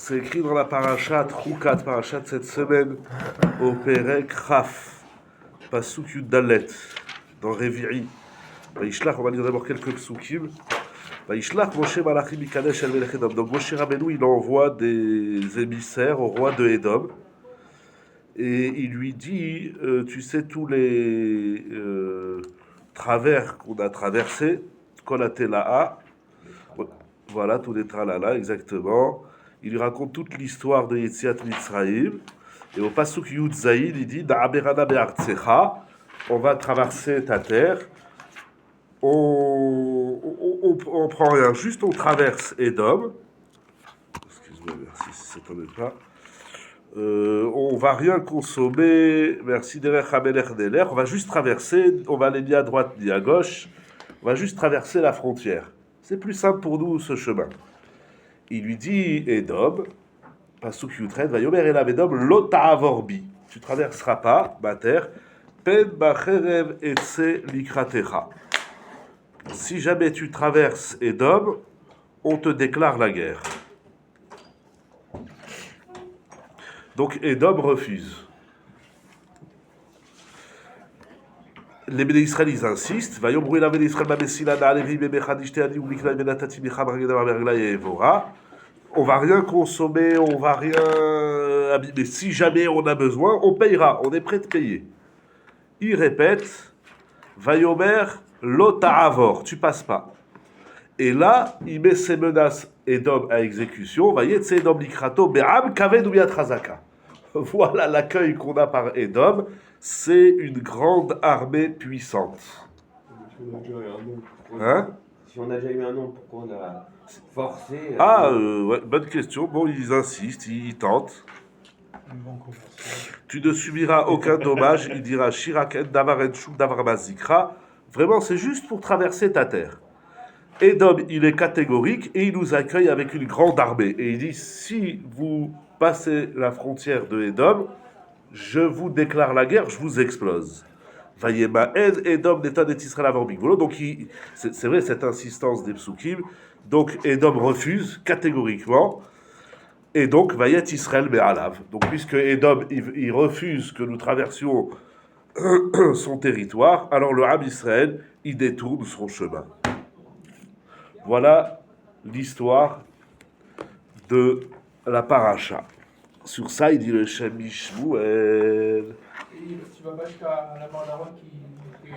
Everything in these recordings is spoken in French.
C'est écrit dans la parashat Chukat, parashat cette semaine, au Perek Chaf, Pasuk Yud Dalet, dans Revi'i. Vaishlach, on va lire d'abord quelques psukim. Vaishlach Moshe Malachim Mikadesh El Melech Edom. Donc Moshe Rabbeinu, il envoie des émissaires au roi de Edom. Et il lui dit, tu sais, tous les travers qu'on a traversés, Kolatela'a, voilà, tous les tralala, exactement. Il lui raconte toute l'histoire de Yetziat Mitzrayim. Et au Pasuk Yud Zaïd, il dit Da'aberana be'artsecha, on va traverser ta terre. On prend rien, juste on traverse Edom. Excuse-moi, merci si ça t'en est pas. On va rien consommer, merci Derech HaMelech Deler. On va juste traverser, on va aller ni à droite ni à gauche. On va juste traverser la frontière. C'est plus simple pour nous ce chemin. Il lui dit Edom, Pasuk Yutred, Vayomer Elav Edom, Lo ta'avorbi. Tu traverseras pas ma terre. Pen bacherev etse likratecha. Si jamais tu traverses Edom, on te déclare la guerre. Donc Edom refuse. Les Béné Israël, ils insistent. On va rien consommer, on va rien abîmer. Si jamais on a besoin, on payera. On est prêt de payer. Il répète, Vayomer lo ta'avor, tu passes pas. Et là, il met ses menaces Edom à exécution. Vayetze Edom likrato be'am kaved ubiyat chazaka. Voilà l'accueil qu'on a par Edom. C'est une grande armée puissante. Hein? Si on a déjà eu un nom, pourquoi on a forcé Ouais, bonne question. Bon, ils insistent, ils tentent. Tu ne subiras aucun dommage. Il dira Shiraken Davaren Shuk Davarmazikra. Vraiment, c'est juste pour traverser ta terre. Edom, il est catégorique et il nous accueille avec une grande armée. Et il dit si vous passez la frontière de Edom, je vous déclare la guerre, je vous explose. Vayema Edom d'État d'Israël avant Bigvolo. Donc, c'est vrai cette insistance des psukim. Donc, Edom refuse catégoriquement. Et donc, Vayet Israël Be'alav. Donc, puisque Edom, il refuse que nous traversions son territoire, alors le Ham Israël, il détourne son chemin. Voilà l'histoire de la paracha. Sur ça, il dit le Shem Mishmuel. Tu vas pas jusqu'à la mort d'Aaron qui est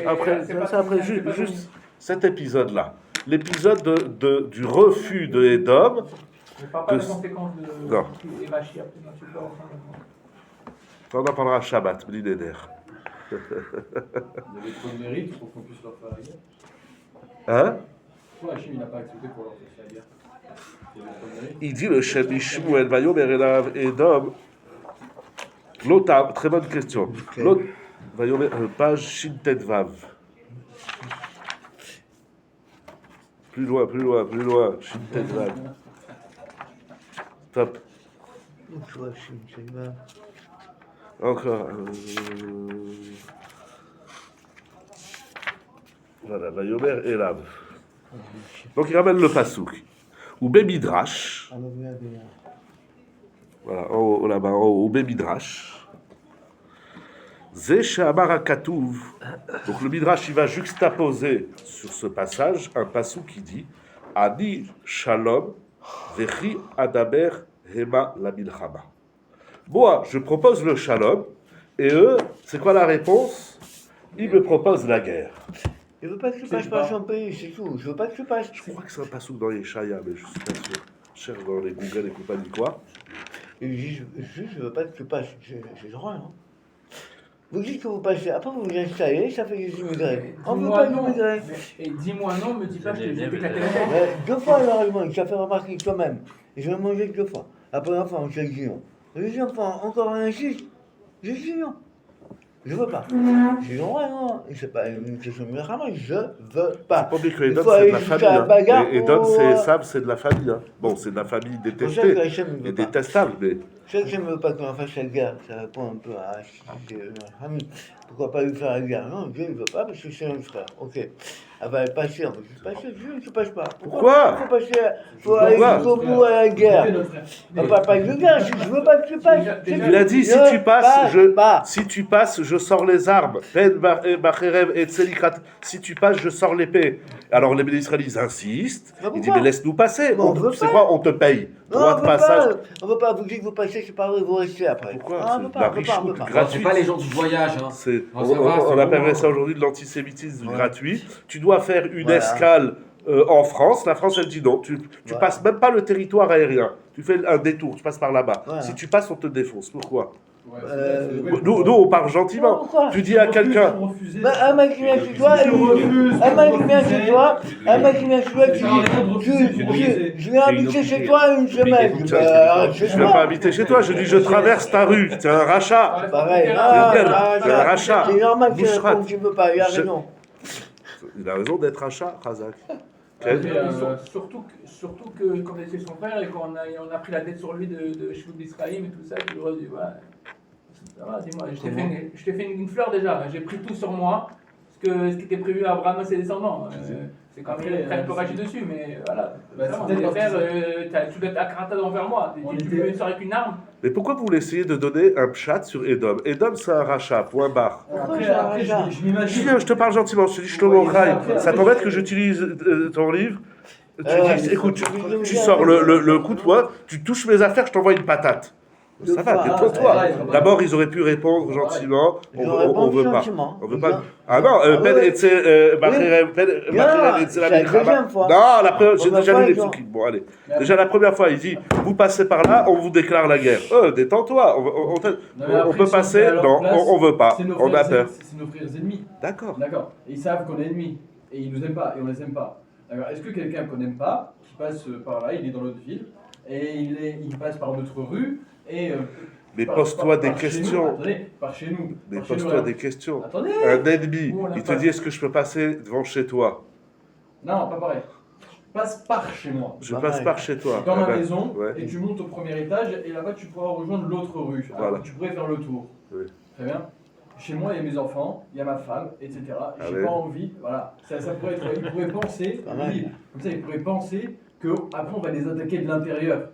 après, c'est après juste cet épisode-là. L'épisode du refus de Edom. Je ne parle pas des conséquences de Evachi après. On en parlera à Shabbat, Bli Neder. Il y avait trop de mérite pour qu'on puisse leur faire la guerre. Hein? Pourquoi Hachim n'a pas accepté pour leur faire la guerre? Il dit le Shem Mishmuel, Vayomer Elav Edom. L'autre, très bonne question. L'autre, Vayomer, page Shintet Vav. Plus loin, Shintet Vav. Top. Encore. Voilà, Vayomer Elav. Donc il ramène le pasouk. Ou Bémidrash. Voilà, en haut, là-bas, en haut, au Bémidrash. Zé She'amar HaKatuv. Donc le Midrash, il va juxtaposer sur ce passage un pasouk qui dit Ani Shalom Vechi Adaber Hema la Milchama. Moi, je propose le Shalom, et eux, c'est quoi la réponse? Ils me proposent la guerre. Je veux pas que tu passes par son pays, c'est tout. Je veux pas que tu passes. Je crois que c'est un pasouk dans les Shaya, mais je suis pas sûr. Je cherche dans les Google et compagnie quoi. Il dit, je veux pas que tu passes. J'ai le droit, non? Vous dites que vous passez, après vous vous installez, ça fait des immigrés. On ne veut pas d'immigrés. Et dis-moi non, me dis pas que j'ai éclaté la tête. 2 fois l'arrivement, il t'a fait remarquer toi-même. Et je vais manger 2 fois. La première fois, on s'est dit non. La deuxième fois, encore un insiste. J'ai dit non. Je veux pas. J'ai dit non, c'est pas une question de Milchama, je veux pas. Pas oublier que Edom, c'est de la famille. Hein. Et Edom, c'est de la famille. Hein. Bon, c'est de la famille détestée et détestable, mais... Je sais que je ne veux pas qu'on fasse la guerre, ça répond un peu à la famille. Pourquoi pas lui faire la guerre? Non, Dieu ne veut pas parce que c'est un frère. Ok. Ah bah, passer, en fait. Je passe pas. Pourquoi? Faut passer, faut aller jusqu'au bout à la guerre. Pas de guerre, je veux pas que tu passes. Il a dit, si tu passes, je sors les armes. Si tu passes, je sors l'épée. Alors les Israéliens, ils insistent. Ils disent, mais laisse-nous passer. C'est quoi? On te paye. Droit de passage. On veut pas vous dire que vous passez, c'est pas vrai, vous restez après. Pourquoi? On veut La pas. richoute C'est gratuite. pas les gens du voyage. Hein. On appellerait ça aujourd'hui de l'antisémitisme gratuit. Tu dois faire une escale en France. La France, elle dit non. Tu passes même pas le territoire aérien. Tu fais un détour, tu passes par là-bas. Si tu passes, on te défonce. Pourquoi? Nous, on parle gentiment. Tu dis à quelqu'un. Un mec qui vient chez toi, je viens habiter chez toi une semaine. Je ne viens pas habiter chez toi, je dis je traverse ta rue, c'est un rachat. Pareil, c'est un rachat. C'est normal que tu ne veux pas, il a raison. Il a raison d'être rachat, Razak. Surtout que quand on était son frère et qu'on a pris la tête sur lui de Shloub Israël et tout ça, il aurait dit ouais, ça va, dis-moi, je t'ai fait une fleur déjà, j'ai pris tout sur moi, ce qui était prévu à Abraham et ses descendants. C'est quand même un peu ragé dessus, mais voilà. Tu dois être accrata envers moi, tu veux me sortir avec une arme. Mais pourquoi vous essayez de donner un pshat sur Edom? Edom, c'est un rachat, point barre. Après, je m'imagine. Je te parle gentiment, je te dis Shlomo Chai, ça t'embête que j'utilise ton livre? Tu dis, écoute, tu sors le coup de poing, tu touches mes affaires, je t'envoie une patate. Ça va, détends-toi. D'abord, ils auraient pu répondre gentiment. On veut pas. On veut pas. Ah non, c'est la deuxième fois. Non, la première, j'ai déjà lu les psukim. Bon, allez. Déjà la première fois, il dit, vous passez par là, on vous déclare la guerre. Détends-toi. On peut passer. Non, on veut pas. On a peur. C'est nos frères ennemis. D'accord. D'accord. Ils savent qu'on est ennemis. Et ils nous aiment pas. Et on les aime pas. D'accord. Est-ce que quelqu'un qu'on n'aime pas, qui passe par là, il est dans notre ville, et il passe par notre rue, et mais pose-toi des questions. Attendez, par chez nous. Mais pose-toi des questions. Attendez. Un ennemi, il te dit est-ce que je peux passer devant chez toi? Non, pas pareil. Passe par chez moi. Je passe par chez toi. Dans ma maison, et tu montes au premier étage, et là-bas tu pourras rejoindre l'autre rue. Voilà. Alors, tu pourrais faire le tour. Oui. Très bien. Chez moi, il y a mes enfants, il y a ma femme, etc. J'ai pas envie, voilà. Ça pourrait être, il pourrait penser, oui, comme ça, il pourrait penser qu'après on va les attaquer de l'intérieur.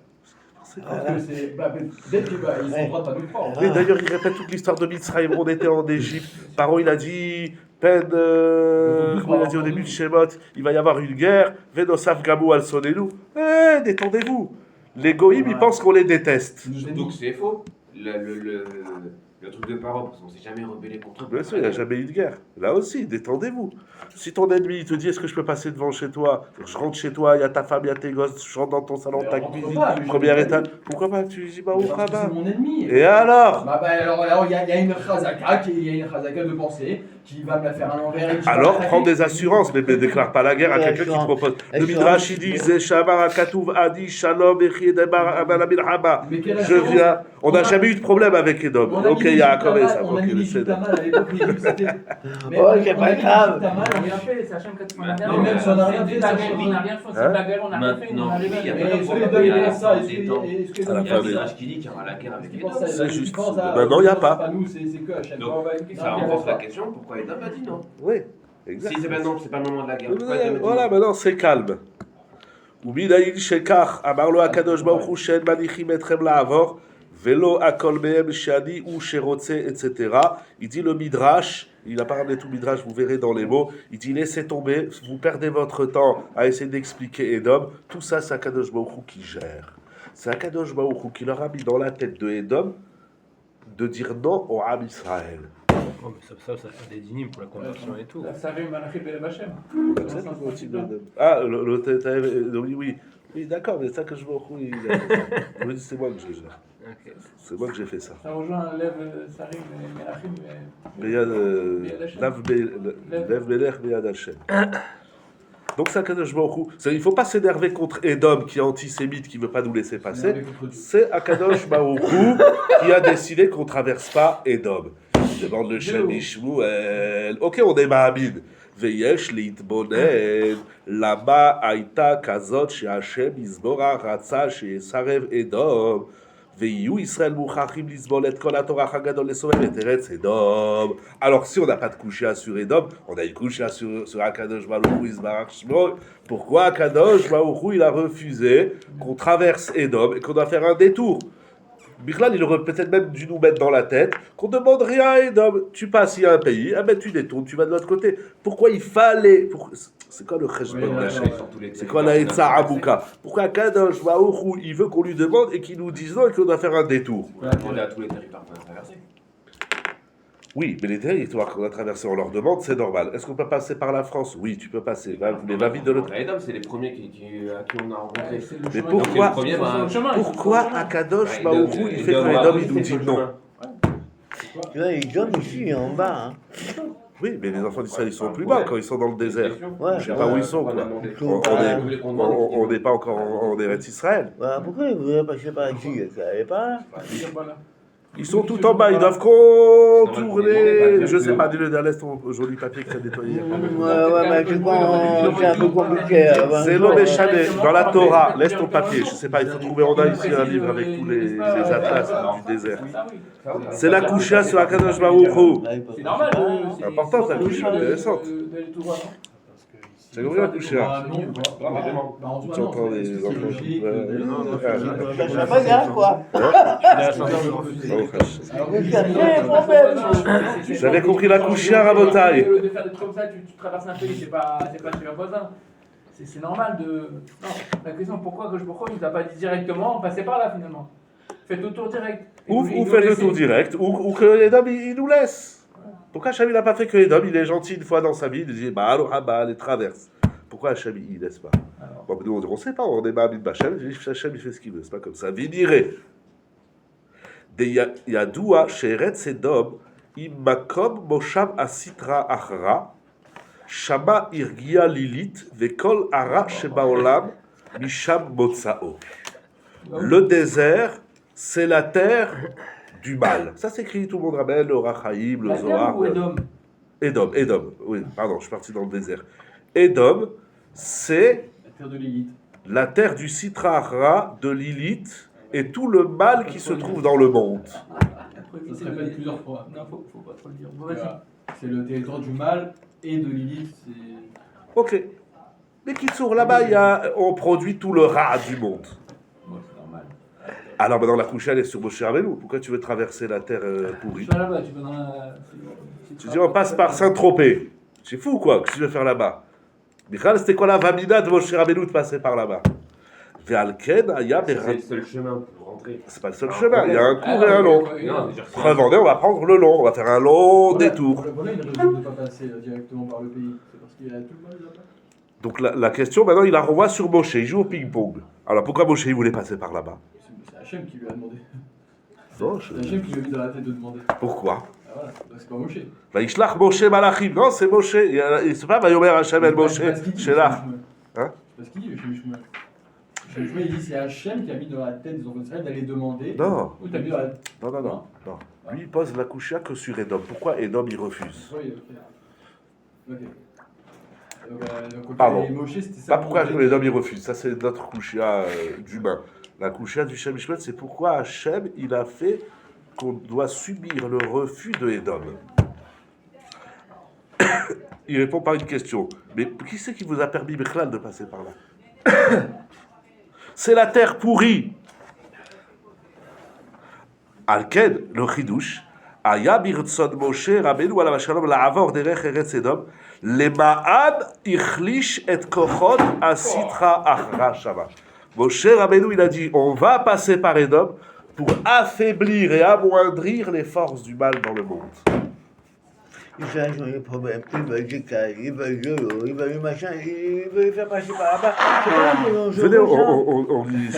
Parce que c'est, peut-être qu'ils ont le droit de pas nous croire. Mais d'ailleurs, il répète toute l'histoire de Mitzrayim. On était en Égypte. Paro, il a dit, comment il a dit au début de Shemot, il va y avoir une guerre. Venosaf Gamou al Sonelu. Détendez-vous. Les goïms, ils pensent qu'on les déteste. Donc c'est faux. Le truc de Paro, parce qu'on s'est jamais rebellé contre eux. Bien sûr, il n'y a jamais eu de guerre. Là aussi, détendez-vous. Si ton ennemi il te dit est-ce que je peux passer devant chez toi, je rentre chez toi, il y a ta femme, il y a tes gosses, je rentre dans ton salon, ta cuisine, première étage, pourquoi pas tu dis bah au rabat? C'est mon ennemi. Et alors? Alors il y a une chazaka de pensée qui va me la faire à l'envers. Alors prends des assurances, mais déclare pas la guerre à quelqu'un qui te propose. Le Midrash il dit Zeshamar Akatouv Adi Shalom Echiedebar Abalabir Haba. Je viens. On n'a jamais eu de problème avec Edom. Ok, il y a accordé ça. On a mis les Tamal à l'époque, c'était. C'est pas grave. On a rien fait, c'est Hachem qui a rien fait. Même si on a rien fait, on n'a rien fait, c'est la guerre, on n'a rien fait. Non, oui, il y a pas de Est-ce problème. que Il y a ça, des est-ce temps. que Il y a un message qui dit qu'il y aura la guerre avec les deux. C'est juste. Non, il n'y a pas. Pas nous, c'est que Hachem. Donc, ça renforce la question pourquoi Edom a dit non. Oui, Si exactement. c'est pas le moment de la guerre. Pourquoi Edom a dit Voilà, non? maintenant c'est calme. ומנהיל שכך, אמר לו הקדוש ברוך הוא שאין מניחים אתכם לעבור, ולא הכל מהם שאני הוא שרוצה, etc. Il dit le Midrash, il n'a pas ramené tout le Midrash, vous verrez dans les mots, il dit laissez tomber, vous perdez votre temps à essayer d'expliquer Edom, tout ça c'est Akadosh Baruch Hu qui gère. C'est Akadosh Baruch Hu qui leur a mis dans la tête de Edom de dire non au Am Israël. Oh, mais ça fait des dynimes pour la conversion et tout. Ça arrive Malachim et Hachem. Ah, oui, d'accord, mais ça que je vois, oui, c'est moi que je gère. Okay. C'est moi que j'ai fait ça. Ça rejoint Lev Sarim et Malachim. Lev Melech Beyad Hashem. Donc ça, Akadosh Baruch Hu, il ne faut pas s'énerver contre Edom qui est antisémite, qui ne veut pas nous laisser passer. C'est Akadosh Baruch Hu qui a décidé qu'on ne traverse pas Edom. Il demande le Shem Ishmuel. Ok, on est Mahamid. ויש להתבונן למה הייתה כזאת שהשם יזבורה רצה שיסרב אדום Veillou Israël Mouchachim Lisbolet Kol HaTorah Hagadol Lesovel et Eretz Edom. Alors, si on n'a pas de Kushia sur Edom, on a une Kushia sur Akadosh Baruch Hu Yisbarach Shmo. Pourquoi Akadosh Baruch Hu il a refusé qu'on traverse Edom et qu'on doit faire un détour? Bichlal, il aurait peut-être même dû nous mettre dans la tête qu'on demande rien à Edom. Tu passes, il y a un pays, ah ben tu détournes, tu vas de l'autre côté. Pourquoi il fallait... C'est quoi le cheshbon Hashem? C'est quoi la Etza Abuka? Pourquoi Kadosh Baruch Hu, il veut qu'on lui demande et qu'il nous dise non et qu'on doit faire un détour? On a demandé à tous les territoires qu'on a traversés. Oui, mais les territoires qu'on a traversés, on leur demande, c'est normal. Est-ce qu'on peut passer par la France? Oui, tu peux passer. Va vite de l'autre. Les Edom, c'est les premiers à qui on a rencontré. Mais pourquoi, Donc, le premier, pourquoi Akadosh Baruch Hu, il fait que Edom, il nous dit non? Tu vois, ils donnent ici, en bas. Hein. Oui, mais les enfants d'Israël, ils sont plus bas quand ils sont dans le désert. Ouais, Je sais pas où ils sont, quoi. On n'est pas encore en Eretz Israël. Voilà, pourquoi ils voudraient passer par ici? Ça n'allait pas là. Ils sont tout en bas, ils doivent contourner. Je sais pas, dis-le derrière ton joli papier que tu as nettoyé. Ouais, mais c'est un peu compliqué. C'est l'homme échané dans la Torah. Laisse ton papier. Je sais pas, il faut trouver. On a ici un livre avec tous les atlas du désert. C'est la Kushia sur Akadosh Baruch Hu. C'est normal. C'est important, ta Kushia, intéressante. C'est combien la Kushia? Tu entends les enfants. Ça va bien, quoi. J'avais compris la Kushia, Rabotai. De faire des trucs comme ça, tu traverses un pays, c'est pas chez un voisin. C'est normal de. Non, la question pourquoi il nous a pas dit directement, passez par là finalement. Faites le tour direct. Ou faites le tour direct, ou que Edom il nous laisse. Pourquoi Hachem n'a pas fait que Edom, il est gentil une fois dans sa vie, il dit bah alors les traverse. Pourquoi Hachem il laisse pas? Bon, nous on sait pas, on est Ma'amid B'Hachem, Hachem il fait ce qu'il veut, c'est pas comme ça. Vidiré. Yadoua she'eretz Edom immakom moshav asitra achra shama irgia lilit vekol ara shebaolam misham motsao. Le désert, c'est la terre du mal. Ça s'écrit, tout le monde ramène le Rachaïm, le Zohar. Edom. Oui, pardon, je suis parti dans le désert. Edom, c'est la terre du Sitra Achra, de Lilith, et tout le mal qui se trouve dans le monde. Ça se répète plusieurs fois. Non, faut pas trop le dire. Voilà. C'est le territoire du mal et de Lilith. Ok. Mais Kitsour, là-bas, on produit tout le rat du monde. Alors maintenant la couche elle est sur Moshe Rabbeinu. Pourquoi tu veux traverser la terre pourrie? Tu vas là-bas, tu vas dans la... Tu dis on passe par Saint-Tropez. C'est fou quoi, que tu veux faire là-bas? Michal, c'était quoi la vamina de Moshe Rabbeinu de passer par là-bas? Ve'alken aya C'est le seul chemin pour rentrer. C'est pas le seul chemin, il y a un court et un long. Preuve en est, on va prendre le long, on va faire un long détour. Voilà une raison de ne pas passer directement par le pays. C'est parce qu'il y a tout le monde là-bas. Donc la question maintenant, il la renvoie sur Moshe, il joue au ping-pong. Alors pourquoi Moshe il voulait passer par là-bas? C'est Hachem qui lui a demandé. Non, C'est Hachem qui lui a mis dans la tête de demander. Pourquoi? Ah voilà, c'est pas Moshe. Vaishlach Moshe Malachim. Non, c'est Moshe. C'est pas Vayomer Hachem El Moshe. Shelach. Hein? Parce qu'il dit, Shmuel. Shmuel, il dit c'est Hachem qui a mis dans la tête des enfants d'Israël d'aller demander. Non. Ou t'as mis dans la... Non. Lui, il pose la couchia que sur Edom. Pourquoi Edom, il refuse? Oui, ok. Donc, pardon. Moshe, c'était ça. Pas pourquoi Edom, il refuse. Ça, c'est notre couchia d'humain. La couchia du Shem Mishpat, c'est pourquoi Hachem, il a fait qu'on doit subir le refus de Edom. Il répond par une question. Mais qui c'est qui vous a permis, Bechlal, de passer par là? C'est la terre pourrie. Alken, le chidouche, Aya birtzon Moshe Rabbeinu alav shalom la'avor derech eretz Edom, lema'an ichlish et kochot asitra achra shama. Moshe Rabbeinu, il a dit, on va passer par Edom pour affaiblir et amoindrir les forces du mal dans le monde. Ils ont des problèmes, ils veulent des cailles, ils veulent de l'eau, ils veulent du machin, ils veulent faire passer par là-bas. Venez, on lit,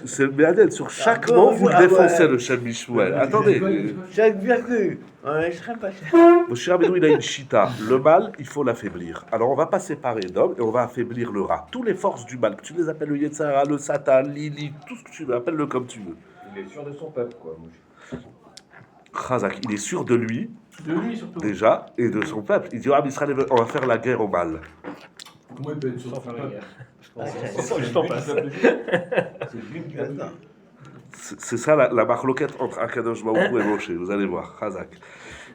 c'est le Béadette, sur chaque mot, vous défoncez le Shem Mishmuel. Attendez. Chaque virgule, on laisserait passer. Moshe Rabbeinu, il a une chita. Le mal, il faut l'affaiblir. Alors, on va passer par Edom et on va affaiblir le rat. Toutes les forces du mal, que tu les appelles le Yetzara, le Satan, Lili, tout ce que tu veux, appelle-le comme tu veux. Il est sûr de son peuple, quoi, Moshe. Chazak, il est sûr de lui, surtout. déjà, et de son peuple. Il dit, ah, Israël, on va faire la guerre au mal. Comment il peut être sûr de faire la guerre? Je t'en passe. C'est lui qui a dit. C'est ça la marloquette entre Akadosh Baruch Hu et Moshe, vous allez voir, Chazak.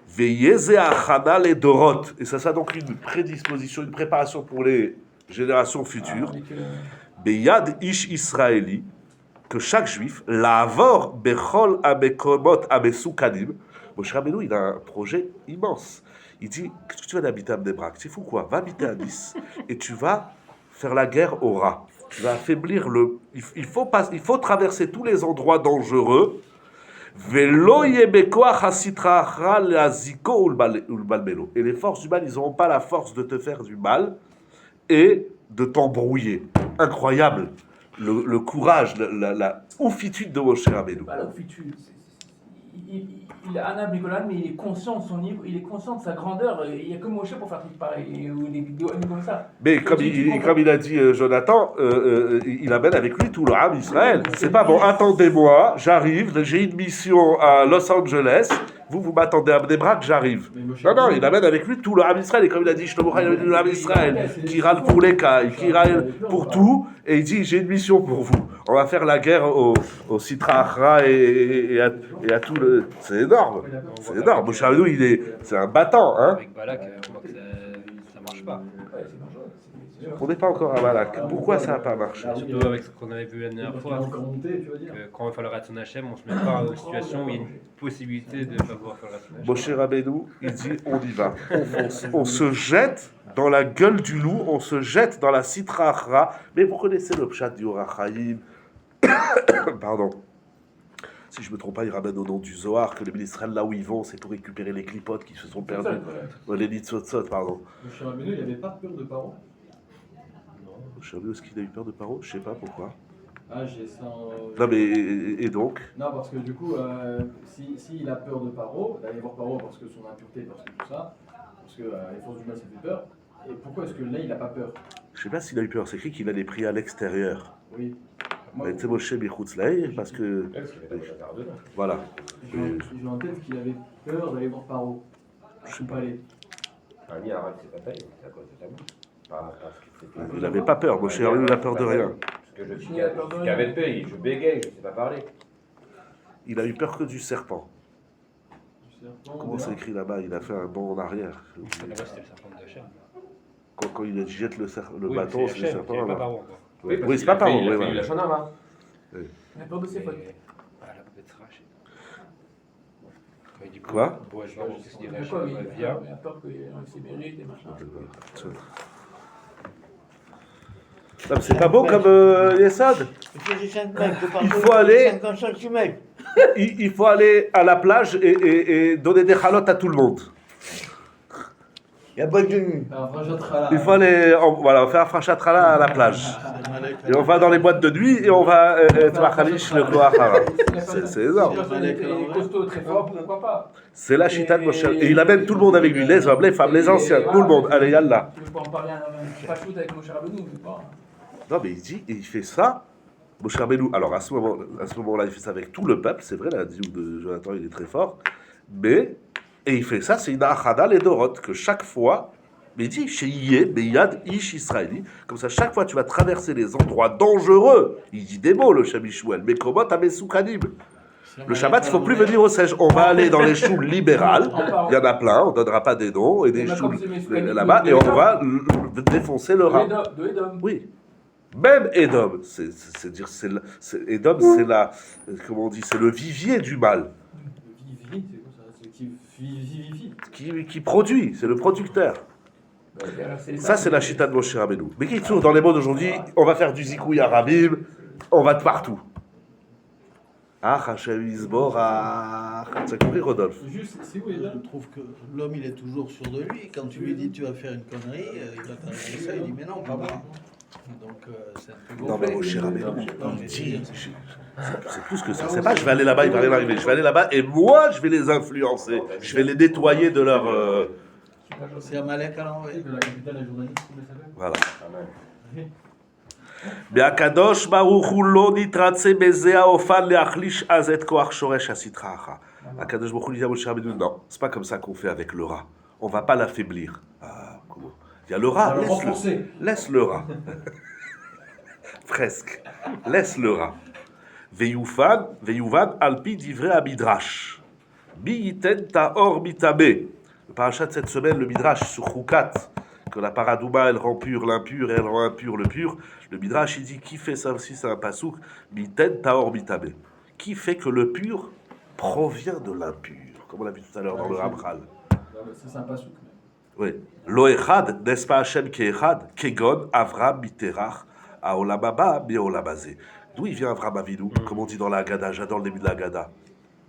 Veyeze achana les dorot. Et ça donc une prédisposition, une préparation pour les générations futures. Beyad ish israéli, que chaque juif, lavor bechol abekomot abesukadim. Moshe Rabbeinu, il a un projet immense. Il dit, qu'est-ce que tu vas habiter à Bnei-Brak? Tu fous quoi? Va habiter à Nice et tu vas faire la guerre au rat. Tu vas affaiblir le... Il faut traverser tous les endroits dangereux. Velo yebekoach hasitra achra leaziko ulbalmelo. Et les forces du mal, ils n'auront pas la force de te faire du mal et de t'embrouiller. Incroyable. Le courage, la oufitude de Moshe Rabbeinu. Pas la oufitude. Il a un âme Nicolas, mais il est conscient de son niveau, il est conscient de sa grandeur. Il n'y a que Moshe pour faire un truc pareil, ou des comme ça. Mais comme il a dit Jonathan, il amène avec lui tout le Ham Israël. C'est pas bon, attendez-moi, j'arrive, j'ai une mission à Los Angeles, vous m'attendez à Bnei-Brak, j'arrive. Non, il amène avec lui tout le Ham Israël. Et comme il a dit, Shlomo il amène le Ham Israël, qui râle pour les cas, qui râle pour tout, et il dit, j'ai une mission pour vous. On va faire la guerre au Sitra Achra et à tout le... C'est énorme. C'est énorme. Moshe Rabbeinu, c'est un battant, hein. Avec Balak, on voit que ça marche pas. On n'est pas encore à Balak. Pourquoi ça n'a pas marché? Surtout avec ce qu'on avait vu la dernière fois. Que quand on fait le Ratzon Hashem, on se met pas dans une situation où il y a une possibilité de ne pas pouvoir faire le Ratzon Hashem. Moshe Rabbeinu, il dit, on y va. On fonce. On se jette dans la gueule du loup, on se jette dans la Sitra Achra. Mais vous connaissez le pshat du Or HaChaim. Pardon. Si je ne me trompe pas, il ramène au nom du Zohar que les ministres là où ils vont, c'est pour récupérer les clipotes qui se sont perdus. Les Nitzotzot, pardon. Moshe Rabbeinu, il n'avait pas peur de Paro? Moshe Rabbeinu, est-ce qu'il a eu peur de Paro? Je ne sais pas pourquoi. Ah, j'ai ça. Non, mais et donc? Non, parce que du coup, s'il a peur de Paro, d'aller voir Paro parce que son impureté, parce que tout ça, parce que les forces du mal, ça fait peur. Et pourquoi est-ce que là, il n'a pas peur? Je ne sais pas s'il a eu peur. C'est écrit qu'il a les pris à l'extérieur. Oui. C'est Moshe Bichutzlaï, parce que... Voilà. J'ai en tête qu'il avait peur d'aller voir Paro. Je sais pas aller. Ami arrête ses batailles, c'est à cause de ta bouche. Il n'avait pas peur. Moshe Rabbeinu n'a peur de rien. Parce que je suis qu'avec paix, je bégaye, je ne sais pas parler. Il a eu peur que du serpent. Comment c'est c'est écrit là-bas? Il a fait un bond en arrière. Là-bas, c'était le serpent de Hachem. Quand il jette le bâton, c'est le serpent C'est pas là-bas. Paro encore. Oui, c'est pas par Il a oui, fait la Shonara. Il a peur de ses potes. Ah, la Betzra, je sais pas. Il dit Quoi? Ouais, je vois ce qu'il dirait. Pourquoi il Viens. a peur qu'il s'y mérite et machin. Non, mais c'est pas beau comme Yesod. Il faut aller. Il faut aller à la plage et donner des chalotes à tout le monde. Il y a pas de nuit. Il faut aller, voilà, faire un frachatrala à la plage. Et on va dans les boîtes de nuit et on va Tmachalish le Koachara. C'est énorme. Il est costaud, très fort, pourquoi pas? C'est la chita de Moshe. Et il amène tout le monde avec lui, les hommes, les femmes, les anciens, tout le monde. Allez, yallah. Tu veux pas en parler pas shoot avec Moshe Rabbeinu, mais pas. Non, mais il dit, et il fait ça. Moshe Rabbeinu, alors à ce moment-là, il fait ça avec tout le peuple. C'est vrai, la diou de Jonathan, il est très fort. Mais, et il fait ça, c'est une achada les dorot, que chaque fois, mais il dit, chez Yé, Beyad, Ish Israéli, comme ça, chaque fois, tu vas traverser les endroits dangereux. Il dit des mots, le Shabishouel, mais comment t'as Soukanim. Le Shabbat, il ne faut plus venir au Sèche. On va aller dans les choules libérales. Il y en a plein, on ne donnera pas des noms, et des choules là-bas, et on va défoncer le rat. De Edom. Oui. Même Edom, Edom, c'est la, comment on dit, c'est le vivier du mal. Vivier, c'est quoi ça? C'est qui vivifie. Qui produit, c'est le producteur. Ça, c'est la chita de Moshe Rabbeinu. Mais qui est toujours dans les mots d'aujourd'hui, on va faire du zikouï arabim, on va de partout. Ah, Hachem Isbor, ah. Tu as compris, Rodolphe? Juste, c'est où Je trouve que l'homme, il est toujours sûr de lui. Quand tu lui dis tu vas faire une connerie, il va t'arrêter ça, il dit mais non, pas moi. Donc, c'est un peu Non, mais Moshe Rabbeinu, il dit, c'est plus que ça. C'est pas je vais aller là-bas, il va rien arriver. Je vais aller là-bas et moi, je vais les influencer. Je vais les nettoyer de leur. C'est Amalek à l'envers. de la capitale de la Jordanie, comment ça s'appelle? Voilà. Be'akadosh baruch hu lo nitratze beze haofan leachlish az et koach shoresh hasitra acha. Akadosh baruch hu dit à Moshe Rabbeinu, non, c'est pas comme ça qu'on fait avec le rat. On va pas l'affaiblir. Ah, comment? Il y a le rat, laisse le rat. Presque. Laisse le rat. Veyuvan alpi divrei amidrash. Bi yiten ta'or mitameh. Le parachat de cette semaine, le midrash sur Choukat, que la paradouma elle rend pur l'impur et elle rend impur le pur. Le midrash il dit qui fait ça aussi, c'est un pasouk. Miten ta'or mitameh. Qui fait que le pur provient de l'impur, comme on l'a vu tout à l'heure dans le Ramchal. C'est sympa, souk. Oui. Lo echad, n'est-ce pas Hachem qui est echad, kegon, Avram, miterach, aolamaba, meolamazé. D'où il vient Avram Avinu, comme on dit dans la Haggadah, j'adore le début de la Haggadah.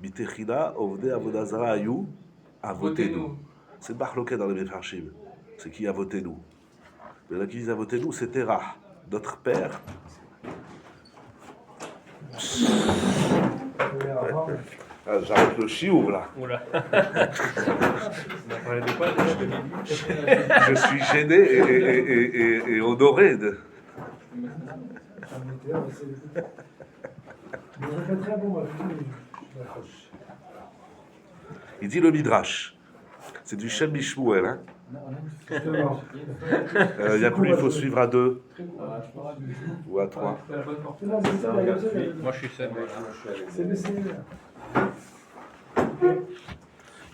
Mitechina, ovne avodazara ayu, avotenu. C'est Bachloket dans les Mefarshim. C'est qui avotenu. Mais là qui dit avotenu, c'est Terah, notre père. Ah, j'arrête le chiour là. Oula. On a parlé de quoi déjà? Je suis gêné et honoré de. Il dit le Midrash. C'est du Shem Mishmuel. Hein. Il y a plus, il faut suivre à 2 ou à 3. Moi je suis seul.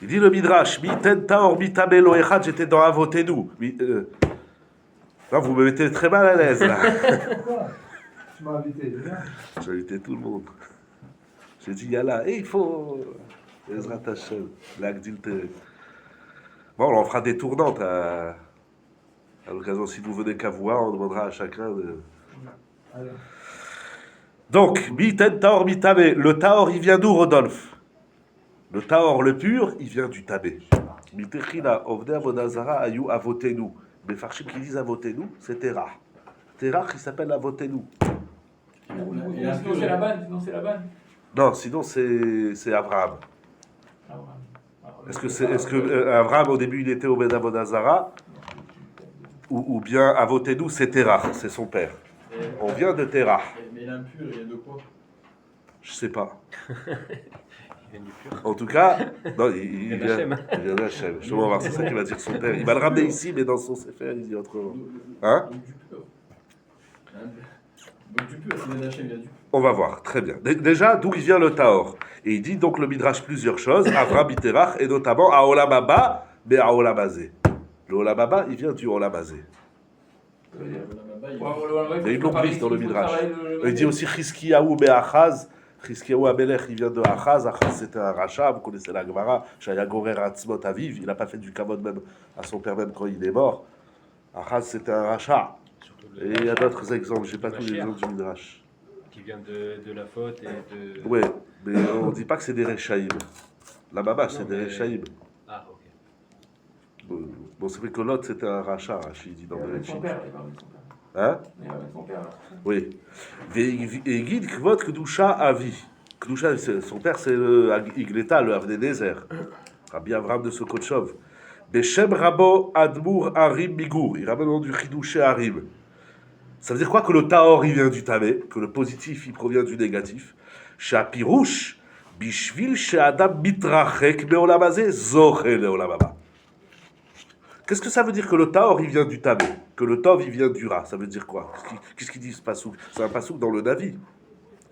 Il dit le Midrash, Miten Taor Mitameh Lo Echad, j'étais dans Avotenu. Là, vous me mettez très mal à l'aise là. Pourquoi? Tu m'as invité, J'ai invité tout le monde. J'ai dit, yalla, et il faut. Ezrat Hashem, l'Agdil Tere. Bon, on en fera des tournantes à l'occasion. Si vous venez qu'à voir, on demandera à chacun de. Allez. Donc, Miten Taor Mitameh. Le Taor, il vient d'où, Rodolphe? Le Taor, le pur, il vient du Tabé. Mitechina, Ovne Avodazara, Ayu Avotenu. Les Farshim qui disent Avotenu, c'est Terah. Terah, il s'appelle Avotenu. Sinon c'est la banne, Non, sinon c'est Abraham. Est-ce que Abraham, au début, il était au Ben Avodazara ou bien Avotenu, c'est Terah, c'est son père. On vient de Terah. Mais l'impur, il y a de quoi? Je sais pas. Il vient du pur. En tout cas, non, il vient vient d'Hachem. d'Hachem. Je vais voir, c'est ça qu'il va dire son père. Il va le ramener ici, mais dans son Sefer, il dit autrement. Hein? Donc du pur. Donc du pur, c'est d'Hachem, il y a du pur. On va voir, très bien. Déjà, d'où il vient le Taor? Et il dit donc le Midrash plusieurs choses, Avram Biterach, et notamment à Olam Haba, mais à Olam Hazé. Le Olam Haba, il vient du Olam Hazé. Il y a une longue liste dans le Midrash. Il dit aussi Chizkiyahu Be'achaz. Chizkiyahu Amelech, il vient de Achaz. Achaz, c'était un rachat, vous connaissez la Gemara. Shaya Gorer Atzmot Aviv. Il n'a pas fait du kavod même à son père, même quand il est mort. Achaz, c'était un rachat. Et il y a d'autres exemples, je n'ai pas tous les exemples du Midrash. Qui vient de la faute et de. Oui, mais on ne dit pas que c'est des Rechaïm. La Mamash, c'est des Rechaïm. Ah, ok. Bon, c'est vrai que l'autre, c'était un rachat, Rachid, dit dans le Son Réchim. père, Hein? son père. Oui. Et guide Kvot Kedusha Avi. Kedusha, son père, c'est le Igleta, le Avnei Nézer. Rabbi Avram de Sokotchov. Beshem Rabo Admour Harim Migour. Il ramène le nom du Chidouché Harim. Ça veut dire quoi? Que le Taor, il vient du Tamé, que le positif, il provient du négatif. Shapirouche, Bishvil Sheadam Mitrachek Meolamazé, Zoché Leolamaba. Qu'est-ce que ça veut dire que le Taor, il vient du Tamé? Que le Tov, il vient du Ra? Ça veut dire quoi? Qu'est-ce qu'il dit ce pasouk? C'est un pasouk dans le Navi.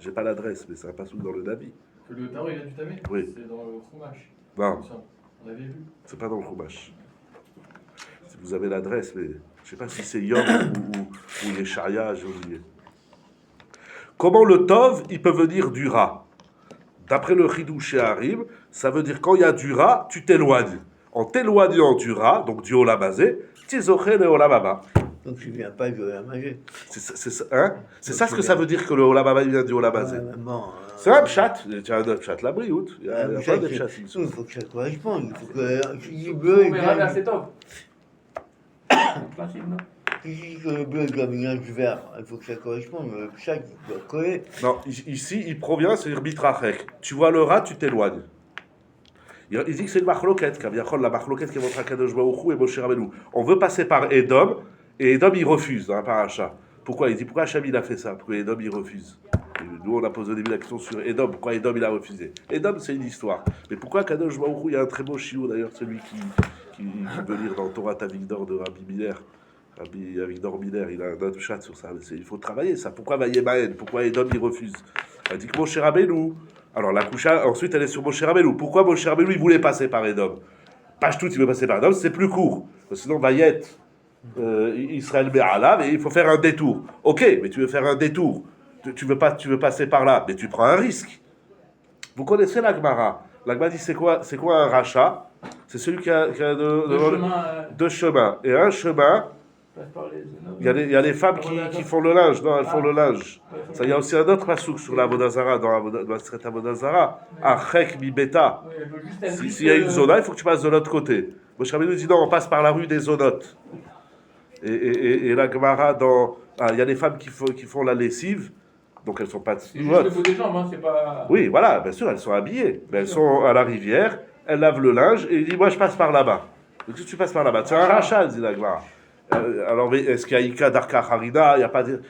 J'ai pas l'adresse, mais c'est un pasouk dans le Navi. Que le Tao, il vient du Tamé? Oui. C'est dans le Chumash. Non, On avait vu. c'est pas dans le Chumash. Si vous avez l'adresse, mais je sais pas si c'est Yom ou Yesharia, j'ai oublié. Comment le Tov, il peut venir du Ra? D'après le Chidouché Harim, ça veut dire quand il y a du Ra, tu t'éloignes. En t'éloignant du Ra, donc du Olam Hazé, Tizoché le Olam Haba. Donc tu ne viens pas du Olam Hazé. C'est ça ce que ça veut dire que le Olam Haba vient du Olam Hazé. Bon, C'est un pshat. Tu as un pshat, la brioute. Il y a il pas de pshat. faut que ça corresponde. Il faut que tu dis On bleu et verra vers blanc. cet homme. Principe, non? Tu dis que le bleu doit venir du vert. Il faut que ça corresponde. Le chat doit coller. Non, ici, il provient, c'est-à-dire Bitrachek. Tu vois le Ra, tu t'éloignes. Il dit que c'est une machloket, Kaviachol, la machloket qui est montrée à Kadosh Baruch Hu et Moshe Rabbeinu. On veut passer par Edom, et Edom, il refuse dans la paracha. Pourquoi? Il dit, pourquoi Hachem, il a fait ça? Pourquoi Edom, il refuse? Et nous, on a posé au début la question sur Edom. Pourquoi Edom, il a refusé? Edom, c'est une histoire. Mais pourquoi Kadosh Baruch Hu, il y a un très beau chiot, d'ailleurs, celui qui veut lire dans Torah Avigdor de Rabbi Miller. Rabbi Avigdor Miller, il a un autre chat sur ça. Il faut travailler ça. Pourquoi Vayemaen? Pourquoi Edom, il refuse? Elle dit que Moshe Rabbeinu. Alors la coucha, ensuite elle est sur Moshe Rabbeinu. Pourquoi Moshe Rabbeinu il voulait passer par Edom? Pashtout il veut passer par Edom, c'est plus court. Sinon Vayet, Israël Be'alav, et il faut faire un détour. Ok, mais tu veux faire un détour. Tu veux passer par là, mais tu prends un risque. Vous connaissez la Gemara. La Gemara dit c'est quoi un rachat? C'est celui qui a deux chemins. Et un chemin, il y a les femmes qui font le linge. Non, elles font le linge. Ça, il y a aussi un autre pasouk sur la Vodazara, dans la Streta Vodazara. Achek mi beta. S'il y a une zona, il faut que tu passes de l'autre côté. Moshe Rabbeinu dit non, on passe par la rue des zonotes. Et la Gemara, il y a des femmes qui font la lessive. Donc elles ne sont pas c'est juste le bout des jambes, hein, c'est pas... Oui, voilà, bien sûr, elles sont habillées. Mais elles sont à la rivière, elles lavent le linge, et il dit, moi je passe par là-bas. Donc si tu passes par là-bas, c'est un rachat, dit la Gemara. Alors, est-ce qu'il y a Ika Darka Harida?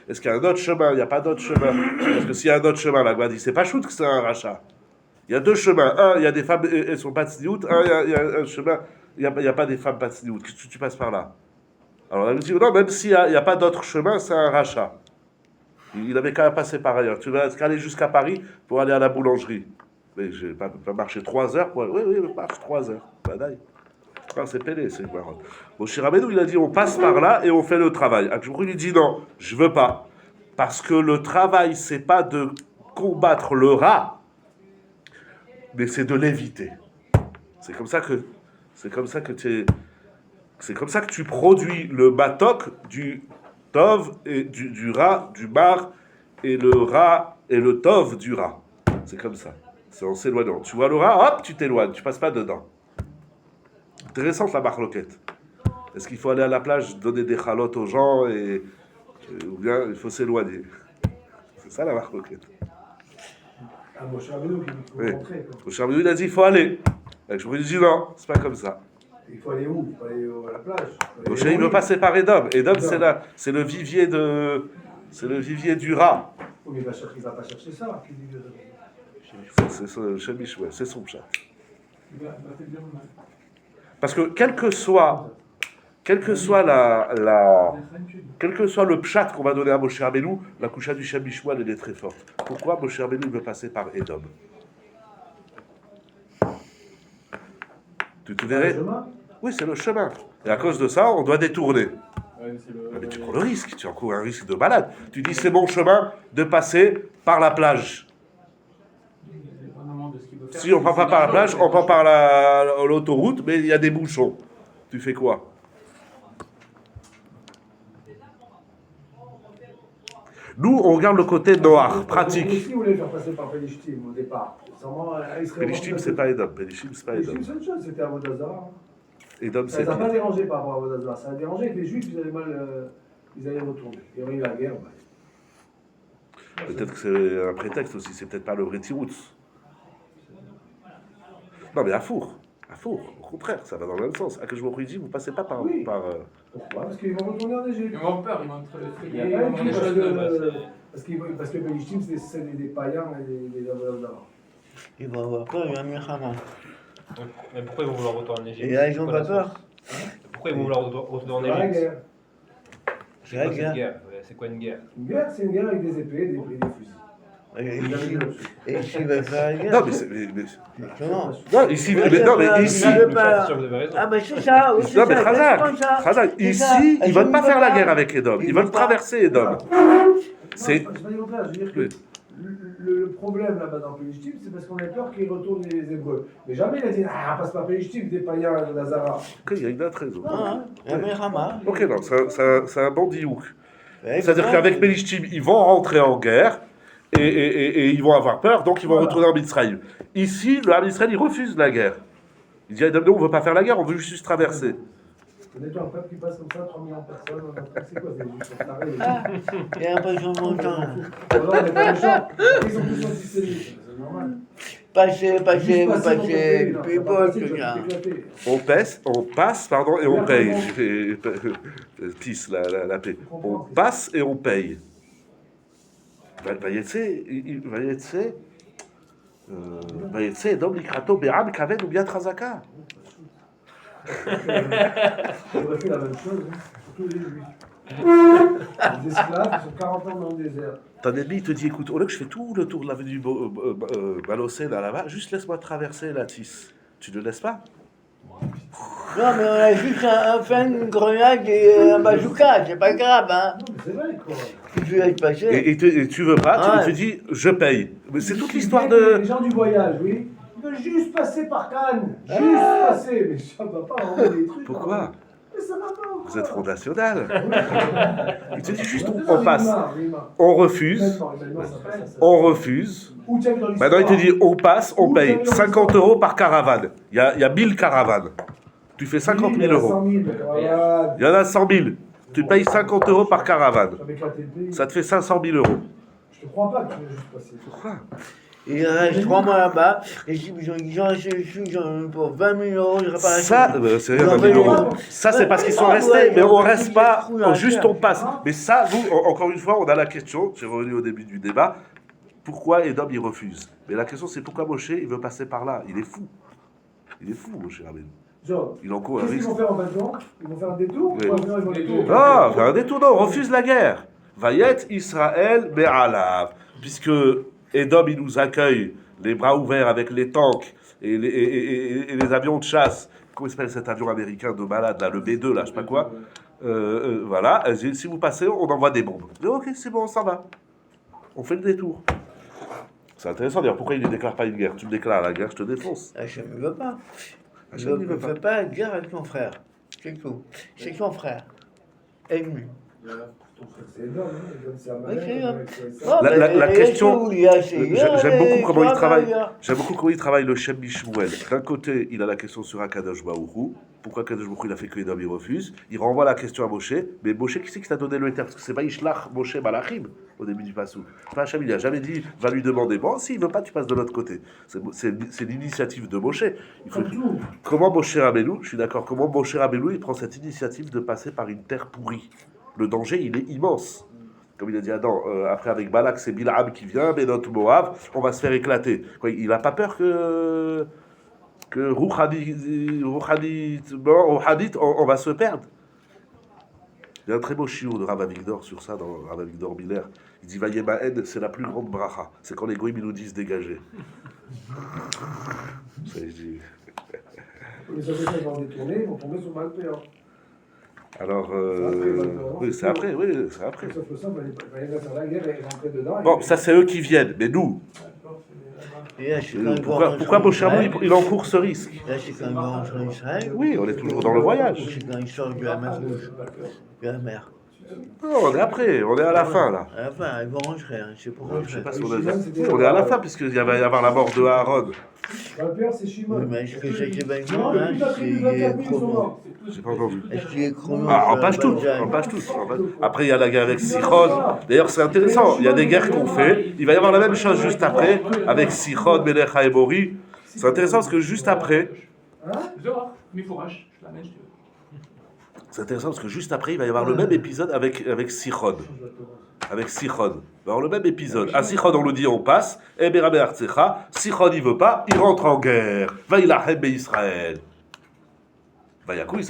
Est-ce qu'il y a un autre chemin? Il n'y a pas d'autre chemin. Parce que s'il y a un autre chemin, la Gemara dit, c'est pas chouette que c'est un rachat. Il y a deux chemins. Un, il y a des femmes, elles ne sont pas tsniout. Un, il y a un chemin, il n'y a pas des femmes pas tsniout. Tu passes par là. Alors elle me dit, non, même s'il n'y a pas d'autre chemin, c'est un rachat. Il avait qu'à même passer par ailleurs. Tu vas aller jusqu'à Paris pour aller à la boulangerie. Mais je vais pas marcher 3 heures. Oui, je marche 3 heures. Badaï. C'est pédé, c'est marrant. Moshe Rabbeinu, il a dit, on passe par là et on fait le travail. Akjour, il dit, non, je veux pas. Parce que le travail, c'est pas de combattre le rat, mais c'est de l'éviter. C'est comme ça que tu produis le matok du tov et du rat, du bar, et le rat et le tov du rat. C'est comme ça. C'est en s'éloignant. Tu vois le rat, hop, tu t'éloignes, tu passes pas dedans. Intéressante la marloquette. Est-ce qu'il faut aller à la plage, donner des chalotes aux gens, ou bien il faut s'éloigner? C'est ça la marloquette. Ah, Moshe Rabbeinu qui faut rentrer. Moshe Rabbeinu, il a dit, il faut aller. Je vous dis non, c'est pas comme ça. Il faut aller où? Il faut aller à la plage. Moshe, il veut passer par Edom. Edom, c'est le vivier du rat. Oui, mais il va pas chercher ça. C'est son chemish, ouais, c'est son chat. Parce que quel que soit le pshat qu'on va donner à Moshe Rabbeinu, la coucha du Shem Mishmuel, elle est très forte. Pourquoi Moshe Rabbeinu veut passer par Edom? Tu te verrais? Oui, c'est le chemin. Et à cause de ça, on doit détourner. Mais tu prends le risque, tu encours un risque de malade. Tu dis, c'est mon chemin de passer par la plage. Si on ne prend pas par la plage, on prend par l'autoroute, mais il y a des bouchons. Tu fais quoi? Nous, on regarde le côté noir, pratique. Qui voulait faire passer par Pelishtim au départ? Pelishtim, c'est pas Edom. Pelishtim, c'est pas Edom. Pelishtim, c'est une chose, c'était Avodazara. Edom, ça les a pas dérangé par rapport à Avodazara. Ça a dérangé que les Juifs, ils allaient retourner. Ils ont eu la guerre. Peut-être que c'est un prétexte aussi, c'est peut-être pas le vrai Tiroutz. Non, mais à four, au contraire, ça va dans le même sens. À que je vous dit, vous passez pas par. Pourquoi? Parce qu'ils vont retourner en Égypte. Ils vont avoir peur, ils vont être parce que Pelishtim, c'est des païens et des Avodazara. Ils vont avoir peur, il y a un Milchama. Mais pourquoi ils vont vouloir retourner en Égypte? Et là, ils n'ont pas peur. Pourquoi ils vont vouloir retourner en Égypte? C'est la guerre. C'est quoi une guerre? Une guerre, c'est une guerre avec des épées, des fusils. Et ici, il va faire la guerre. Non, non, ici, Ah, mais c'est ça, oui, c'est non, mais ça. Khazak, ici, ils ne veulent pas faire la guerre avec Edom. Ils veulent traverser Edom. C'est pas du contraire, je veux dire que le problème là-bas dans Pelishtim, c'est parce qu'on a peur qu'ils retournent les Hébreux. Mais jamais il a dit, on passe par Pelishtim, des païens de Nazara. Ok, il y a une autre raison. Ok, non, c'est un bon diouk. C'est-à-dire qu'avec Pelishtim, ils vont rentrer en guerre et ils vont avoir peur, donc ils vont retourner en Mitzrayim. Ici, le Ham Israël, il refuse la guerre. Il dit, non, on ne veut pas faire la guerre, on veut juste traverser. Connais-toi un peuple qui passe comme ça, 3 millions de personnes, c'est quoi, c'est juste taré. Il n'y a pas de montant. Alors, on n'est pas méchants. Ils sont tous antisémites, c'est normal. Passez, puis bon, tout ça. On passe, et on paye. J'ai fait tisse la paix. On passe et on paye. Vayetse, Edom likrato be'am kaved ou bien Trazaka. On aurait fait la même chose, surtout les Juifs. Les esclaves, ils sont 40 ans dans le désert. Ton ennemi, il te dit, écoute, au lieu que je fais tout le tour de l'avenue Balossé, là-bas, juste laisse-moi traverser la Tisse. Tu ne laisses pas? Non, mais on a juste fait une grenade et un bazooka, c'est pas grave, hein. Non, mais c'est vrai, quoi. Tu laisses passer. Et tu veux pas, Ouais. tu dis, je paye. Mais c'est toute l'histoire Les de... gens du voyage, oui. Ils veulent juste passer par Cannes. Juste passer. Mais ça va pas envoyer des trucs. Pourquoi? hein. Mais ça va pas. Vous êtes Front National. Il te dit juste, Ouais, on passe. On refuse. On refuse. Maintenant, il te dit, on passe, on paye 50 € par caravane. Il y a 1000 caravanes. Tu fais 50 000 €. Il y en a 100 000. Tu payes 50 € par caravane. Ça te fait 500 000 €. Je te crois pas que tu veux juste passer. Pourquoi? Il reste 3 mois là-bas, et si j'en ai pour 20 000 €, je répare Ça, c'est rien, 20 000 €. Ça, c'est parce qu'ils sont restés, mais on reste pas, juste on passe. Mais ça, vous, encore une fois, on a la question, j'ai revenu au début du débat, pourquoi Edom, il refuse? Mais la question, c'est pourquoi Moshe, il veut passer par là? Il est fou. Il est fou, Moshe Rabbeinu. Genre, Il encourt un qu'est-ce qu'ils risque. vont faire en bâtiment? Ils vont faire un détour? Oui. Ou ils vont détour? Ah, faire un détour, non, on refuse la guerre. Vayet Israël Be'alav. Puisque Edom, il nous accueille les bras ouverts avec les tanks et les avions de chasse. Comment s'appelle cet avion américain de malade, là, le B2, là, je sais pas quoi. Voilà, si vous passez, on envoie des bombes. Mais ok, c'est bon, on s'en va. On fait le détour. C'est intéressant d'ailleurs, pourquoi il ne déclare pas une guerre? Tu me déclares la guerre, je te défonce. Hachem ne veut pas. Hachem ne veut ne pas. fait pas la guerre avec son frère. C'est tout. C'est son frère. Ennemi. C'est énorme, hein, ils donnent ça à Oui, c'est Malek, énorme. La question, j'aime beaucoup comment il travaille. J'aime J'aime beaucoup comment il travaille le Shem Mishmuel. D'un côté, il a la question sur Akadosh Baruch Hu. Pourquoi Akadosh Baruch Hu, il a fait que Edom, il refuse. Il renvoie la question à Moshe. Mais Moshe, qui c'est qui t'a donné le terme? Parce que c'est pas Ishlach Moshe Malachim au début du passou. Enfin, Hachem, il a jamais dit, va lui demander. Bon, s'il veut pas, tu passes de l'autre côté. C'est l'initiative de Moshe. Il faut... Comment Moshe Rabbeinu, je suis d'accord, comment Moshe Rabbeinu, il prend cette initiative de passer par une terre pourrie? Le danger, il est immense. Comme il a dit Adam, après avec Balak, c'est Bil'am qui vient, Benot Moab, on va se faire éclater. Quoi, il n'a pas peur que Rouhadit, on va se perdre. Il y a un très beau chiour de Rav Avigdor sur ça, dans Rav Avigdor Miller. Il dit Vayemaed, c'est la plus grande bracha. C'est quand les goïms nous disent dégager. Ça, je dis. Les Américains vont détourner, ils vont tomber sur Malpéa. Alors, oui, c'est après, oui, c'est après. Sauf que ça, il va faire la guerre et rentrer dedans. Bon, ça c'est eux qui viennent, mais nous, pourquoi Moshe Rabbeinu, il encourt ce risque? Là, c'est quand ils vont rentrer en Israël. Oui, on est toujours dans le voyage. C'est quand ils sortent de la mer Rouge, de la mer. Non, on est après, on est à la fin là. À la fin, ils vont rentrer, hein, c'est pour rentrer. Je sais pas si on est... On est à la fin, puisqu'il va y avoir la mort de Aaron. Malpéa, c'est Shimon. Oui, mais est-ce que c'est Kébenjon, Non, hein, depuis la tribu de c'est 24 000, ils sont chrono? morts. J'ai pas entendu. Est-ce qu'il est chrono? Ah, en page toutes, en page toutes. Après, il y a la guerre avec Sichon. D'ailleurs, c'est intéressant, il y a des guerres qu'on fait. Il va y avoir la même chose juste après, avec Sichon, Melech Haemori. C'est intéressant parce que juste après, Zohar, Mifourash, je l'amène, je te veux. c'est intéressant parce que juste après, il va y avoir le même épisode avec Sichon. Avec Sichon. Alors, le même épisode. À Sichon, on le dit, on passe. Et Berabe Artsecha. Sichon, il veut pas, il rentre en guerre. Va il a Israël.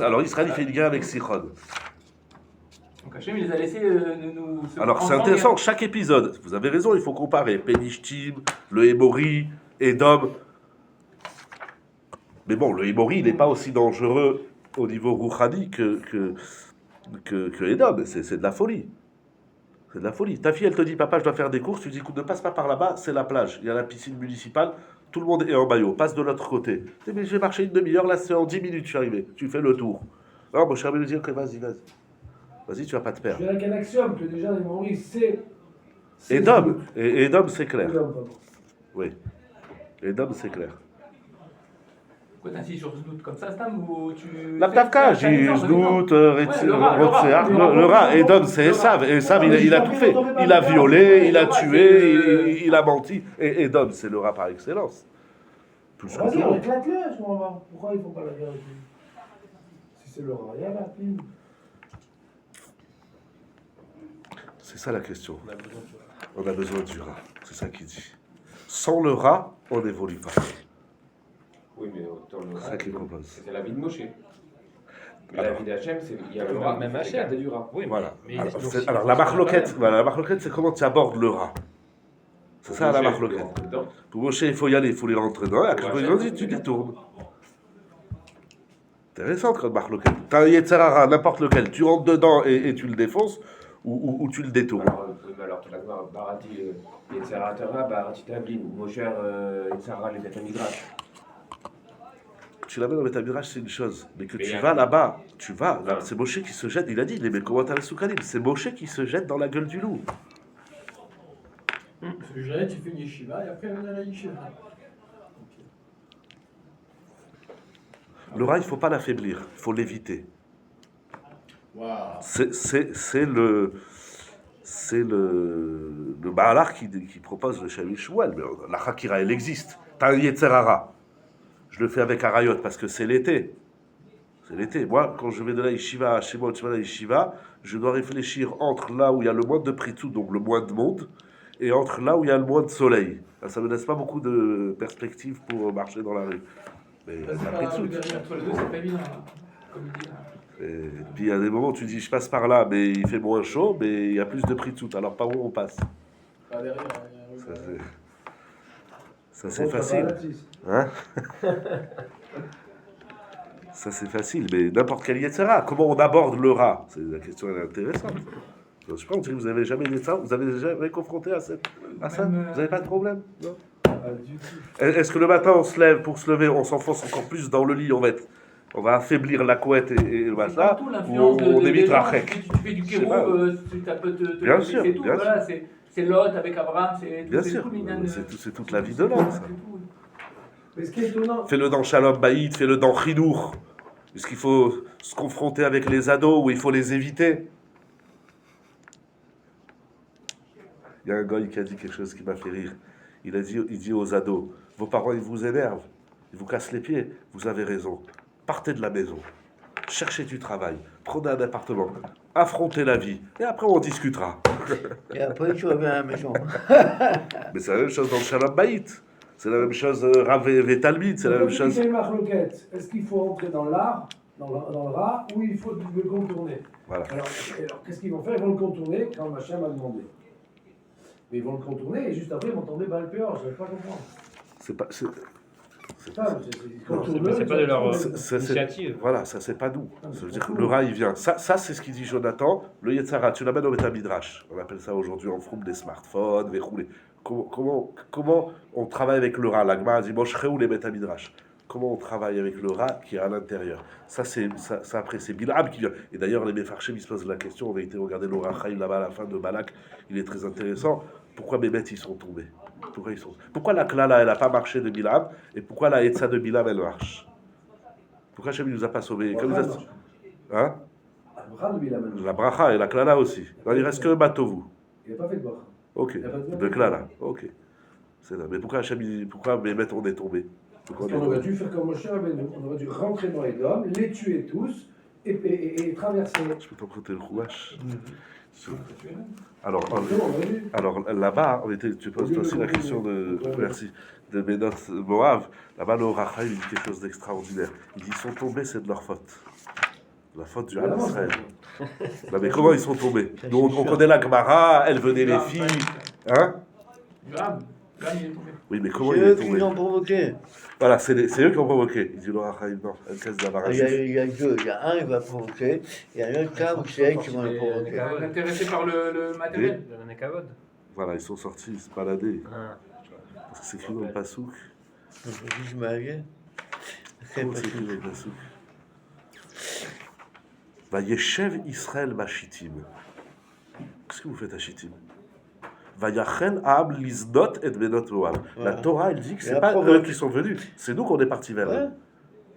Alors, Israël, il fait une guerre avec Sichon. Donc Hachem, il les a laissés nous. Alors, c'est intéressant, chaque épisode. Vous avez raison, il faut comparer. Pénishtim, le Hémori, Edom. Mais bon, le Hémori, il n'est pas aussi dangereux au niveau rouhani que Edom. C'est de la folie. C'est de la folie. Ta fille, elle te dit, papa, je dois faire des courses. Tu dis, écoute, ne passe pas par là-bas, c'est la plage. Il y a la piscine municipale. Tout le monde est en maillot. Passe de l'autre côté. Tu dis, mais j'ai marché une demi-heure, là, c'est en 10 minutes, je suis arrivé. Tu fais le tour. Non, mon cher ami, dit, ok, vas-y. Vas-y, tu vas pas te Je perdre. viens avec un axiome que déjà, les Maurice, c'est. Edom, Edom, c'est clair. Edom, pardon. Oui. Edom, c'est clair. Pourquoi t'insistes sur ce doute comme ça, Stam, ou tu... La Ptavka, j'ai doute, le rat, Edom, c'est Esav. Esav, il a tout fait. Il a violé, il a tué, il a menti. Et Edom, c'est le rat par excellence. Plus que Vas-y, tout. on éclate-le, à ce moment-là. Pourquoi ils font pas la guerre avec lui? Si c'est le rat, il y a la pile. C'est ça la question. On a besoin du rat. C'est ça qu'il dit. Sans le rat, on n'évolue pas. Oui, mais autant le C'est ça qu'il propose. c'était la vie de Moshe. Mais la vie d'Hachem, il y a le rat, Même même Hachem. Hachem du rat. Oui, Voilà. mais Alors, donc, alors, la marloquette, c'est comment tu abordes le rat. C'est ça la marloquette. Pour Moshe, il faut y aller, il faut les rentrer dedans. Et à Kadosh Baruch Hu, tu détournes. Intéressant comme marloquette. T'as un Yetzerara, n'importe lequel, tu rentres dedans et tu le défonces ou tu le détournes. Alors, tout d'abord, Barati, Yetzeratera, Barati Tablin, Mosher, Yetzerara, les Beth Midrash. Tu l'amènes au Betamidrash, c'est une chose. Mais que Mais tu y a- vas là-bas, là, c'est Moshe qui se jette, il a dit, les Mekomot Soukalim, c'est Moshe qui se jette dans la gueule du loup. Parce que j'allais, tu fais une yeshiva et après on a la yeshiva. Le rat, il ne faut pas l'affaiblir, il faut l'éviter. Waouh. C'est le Baalar qui propose le Shavit Shmuel. Mais la Hakira, elle existe. T'as un Yetzerara. Je le fais avec Arayot parce que c'est l'été. C'est l'été. Moi, quand je vais de la yeshiva chez moi, tu vas à la yeshiva, je dois réfléchir entre là où il y a le moins de pritou, donc le moins de monde, et entre là où il y a le moins de soleil. Ça ne me laisse pas beaucoup de perspectives pour marcher dans la rue. Mais C'est la pas pritou. le dernier entre les deux, c'est pas évident, hein, comme il dit. Hein. Et puis il y a des moments où tu dis je passe par là, mais il fait moins chaud, mais il y a plus de pritout. Alors par où on passe? Pas derrière, Ça c'est facile. Hein? Ça c'est facile, mais n'importe quel Yetzera. Comment on aborde le rat? C'est la question elle est intéressante. Je sais pas, on dirait que vous avez jamais ça, vous avez jamais confronté à ça? Vous n'avez pas de problème? Non? Est-ce que le matin on se lève, pour se lever, on s'enfonce encore plus dans le lit, on va affaiblir la couette et le matelas, ou on évite la chèque? Si tu fais du kérouv, ça peut te Bien sûr, c'est tout. bien Voilà, c'est Lot avec Abraham, Bien sûr, tout Minyan, c'est toute la vie de l'homme, ça. Mais ce qui est étonnant, Fais-le dans Shalom Baït, fais-le dans Chidour. Est-ce qu'il faut se confronter avec les ados ou il faut les éviter? Il y a un gars qui a dit quelque chose qui m'a fait rire. Il dit aux ados, vos parents ils vous énervent, ils vous cassent les pieds, vous avez raison. Partez de la maison, cherchez du travail, prenez un appartement, affrontez la vie, et après on discutera. Et après, tu reviens à la maison. Mais c'est la même chose dans le Shalom Baït. C'est la même chose Rav et Talmid, c'est la même chose. C'est une marloquette. Est-ce qu'il faut rentrer dans l'art, dans le rat, ou il faut le contourner? Voilà. Alors qu'est-ce qu'ils vont faire? Ils vont le contourner quand machin m'a demandé. Mais ils vont le contourner et juste après ils vont tomber dans le péor. Je ne vais pas comprendre. C'est pas. C'est pas de leur initiative. Voilà, ça c'est pas nous. Ça veut dire que le rat il vient. Ça c'est ce qu'il dit Jonathan. Le Yetzara, tu l'amènes au Betamidrash. On appelle ça aujourd'hui en froum des smartphones, des roulés. Comment on travaille avec le rat? La Gemara dit Moshreou les Betamidrash. Comment on travaille avec le rat qui est à l'intérieur? Ça après c'est Bil'am qui vient. Et d'ailleurs les Mefarchim ils se posent la question. On a été regarder le Rachaïm là-bas à la fin de Balak. Il est très intéressant. Pourquoi mes bêtes ils sont tombés? Pourquoi la Klala elle n'a pas marché de Bil'am et pourquoi la Etza de Bil'am elle marche? Pourquoi Hachem ne nous a pas sauvés? Hein? La bracha et la Klala aussi. Non, il reste que Batovu. Il n'a pas fait de bracha. Ok, de Klala. Ok. C'est là. Mais pourquoi mes bêtes on est tombés? Parce qu'on aurait dû faire comme Moshe Rabbeinu. On aurait dû rentrer dans les dômes, les tuer tous et traverser. Je peux t'emprunter le rouage. Alors là-bas, tu poses aussi la question de. Merci. De Benot Moav. Là-bas, le Rachaïm il dit quelque chose d'extraordinaire. Il dit ils sont tombés, c'est de leur faute. La faute du Ham Israël. Non, mais comment ils sont tombés? Nous, on connaît la Gemara, elle venait les filles. Hein? Oui, mais comment il est C'est eux tombé? qui l'ont provoqué. Voilà, c'est eux qui ont provoqué. Il dit le Rachaïm, non, elle casse d'Amara. Il y a deux. Il y a un qui va provoquer, et il y a un autre cas où c'est elle qui va le provoquer. Intéressé par le matériel. Voilà, ils sont sortis, ils se baladaient. Ah. Parce que c'est écrit dans le Passouk. Je suis marié. Comment c'est écrit dans le Passouk? Va Yeshev Israël Bashitim. Qu'est-ce que vous faites à Shittim? Va Yachen Ab Lizdot et Benot Moab. La Torah, elle dit que c'est pas eux qui sont venus, c'est nous qu'on est partis vers eux.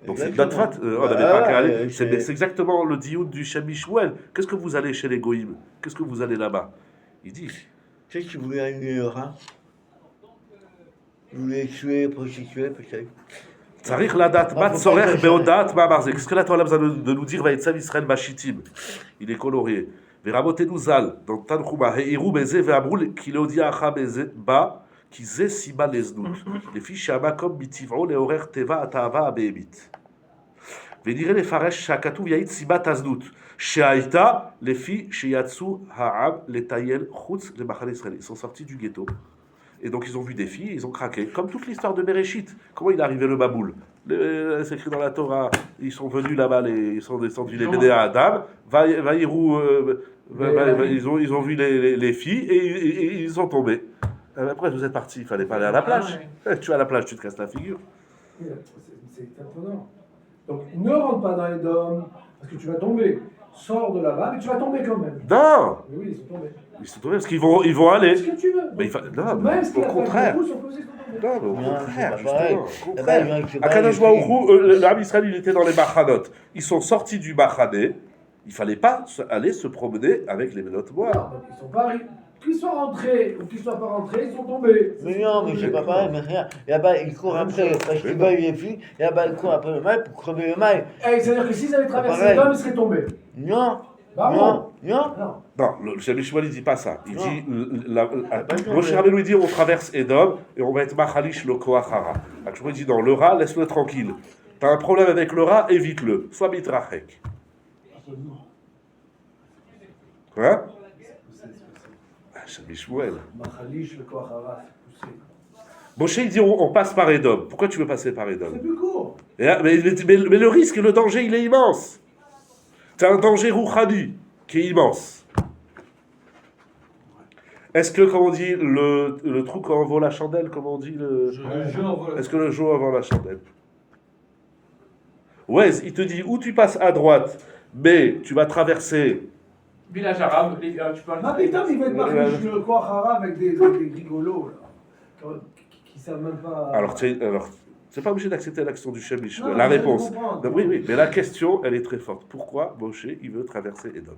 Donc c'est notre faute, on n'avait pas qu'à aller. C'est exactement le dioud du Shem Shmuel. Qu'est-ce que vous allez chez les Goïm? Qu'est-ce que vous allez là-bas? Il dit. Tu sais que tu voulais annuler le rat? Vous voulez tuer, prostituer, peut-être? Tzarich ladat mat tzorech beodat ma'amarze. Qu'est-ce que la Torah a besoin de nous dire? Vaïtzav Israël Bashitim. Il est colorié. Veramotenu zal dans Tanchuma heiru beze ve'amrul ki leodia acha beze ba ki ze siba leznut. Lefi shamakom mitiv'o leorer teva atava abehemit. ונראה לפרש שהכתוב יעיד סיבת הזנות, שהייתה לפי שיצאו העם לטייל חוץ למחנה ישראל. Ils sont sortis du ghetto. Et donc ils ont vu des filles, ils ont craqué. Comme toute l'histoire de Bereshit. Comment il est arrivé le Baboul? C'est écrit dans la Torah. Ils sont venus là-bas, ils sont descendus les Béné à Adam. Vaïrou, ils ont vu les filles et ils sont tombés. Après vous êtes partis, il fallait pas aller à la plage. Tu es à la plage, tu te casses la figure. C'est étonnant. Donc ne rentre pas dans les dômes, parce que tu vas tomber. Sors de là-bas, mais tu vas tomber quand même. Non. Mais oui, ils sont tombés. Ils sont tombés parce qu'ils vont aller. Ce que tu veux. Mais non, même ce au contraire. Beaucoup sont posés, sont tombés. Non, mais au Non, contraire, c'est pas pareil. justement. Au contraire. C'est pas Akadosh pareil. Baruch Hu, l'Arab Israël, il était dans les Machanot. Ils sont sortis du Machané. Il fallait pas aller se promener avec les Ménot Moab. Non, ils sont pas arrivés. Qu'ils soient rentrés ou qu'ils soient pas rentrés, ils sont tombés. Mais non, mais c'est pas pareil, mais rien. Là-bas, ils courent après, parce qu'ils veulent les filles, et là-bas, ils courent après le mail pour crever le mail. Eh, c'est-à-dire que s'ils avaient traversé pareil. les dômes, ils seraient tombés. Non, Bah non, non. Non. Non, le Shem Mishmuel, il dit pas ça. Il Non. dit, pas Moshe Rabbeinu, il dit, on traverse Edom et on va être Machalish le Koachara. Je vous dis, non, le rat, laisse-le tranquille. T'as un problème avec le rat, évite-le. Sois mitrachek. Hein? Shem Mishmuel. Machalish, le Koachara, c'est poussé. Moshe, il dit, on passe par Edom. Pourquoi tu veux passer par Edom? C'est plus court. Mais le risque, le danger, il est immense. C'est un danger rouhani qui est immense. Est-ce que, comme on dit, le trou quand on vaut la chandelle, comme on dit, est-ce que le jour avant la chandelle? Ouais, il te dit, où tu passes à droite, mais tu vas traverser. Village arabe, tu peux Ah putain, il va être Machalish, le Koachara avec des rigolos, là. Qui savent même pas. Alors, c'est pas obligé d'accepter l'action du Shem Mishmuel. Non, La je réponse. comprends. Non, oui, mais la question, elle est très forte. Pourquoi Moshe, il veut traverser Edom?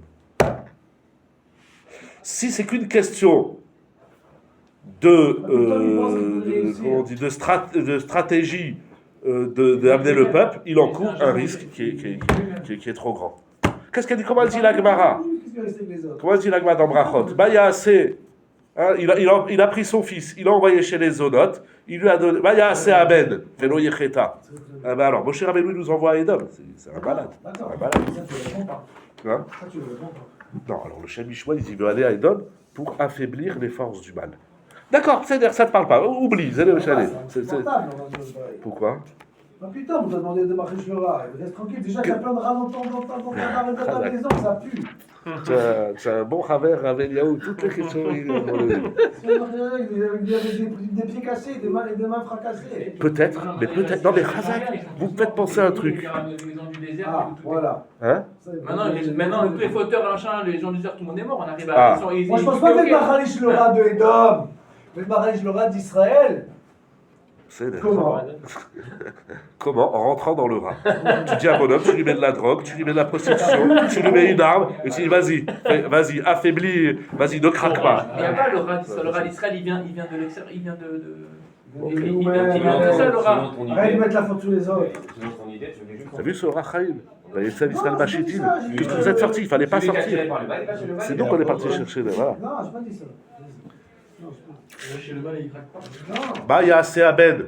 Si c'est qu'une question comment on dit, de stratégie d'amener le peuple, il encourt un risque qui est trop grand. Qu'est-ce qu'elle dit? Comment elle dit la Gemara? Comment elle dit la Gemara dans Brachot? Baya assez. Hein, il a pris son fils, il l'a envoyé chez les Zonotes, il lui a donné. Baya assez Aben, Velo Yecheta. Ah ben alors, Moshe Rabbeinu nous envoie à Edom. C'est un malade. D'accord. Un malade. Ça, tu le réponds pas. Hein? Ça, tu le réponds pas. Non, alors le Shem Mishmuel, il veut aller à Edom pour affaiblir les forces du mal. D'accord, c'est-à-dire ça ne te parle pas. Oublie, c'est le chalet. C'est portable, on va dire pareil. Pourquoi? Ah putain, on t'a demandé de marcher sur le rat. Reste tranquille. Déjà, t'as plein de rats dans ta maison, ça pue. Tu as un bon Ravel Yaou, toutes les questions. Il avait des pieds cassés, des mains fracassées. Peut-être, mais peut-être. Non, mais Razak, vous me faites penser à un truc. Ah, voilà. Hein? Maintenant, tous les fauteurs, les gens du désert, tout le monde est mort. On arrive Ah. à. Moi, je pense pas avec Machalish le rat de Edom. Mais Machalish le rat d'Israël. C'est Comment? Comment? En rentrant dans le rat. Tu dis à un bonhomme, tu lui mets de la drogue, tu lui mets de la prostitution, tu lui mets une arme, et tu dis vas-y, affaiblis, vas-y, ne craque pas. Il n'y a pas le rat d'Israël. Le rat d'Israël, il vient de l'extérieur. Il vient de. Il vient de ça, le rat. Arrête de mettre la faute sur les autres. Selon ton idée, tu veux juste. T'as vu ce rat Chaïm? Il s'est Israël Non, j'ai pas dit Machitin. ça, j'ai Puisque dit vous ça. êtes sortis, il fallait pas Celui qui a sortir. tiré par le bas, il va chez le bas, C'est il nous est qu'on est en parti haut. chercher là. Voilà. Non, j'ai pas dit ça. Non, Chez le mal, il craque pas. non. Bah, il y a assez à Ben.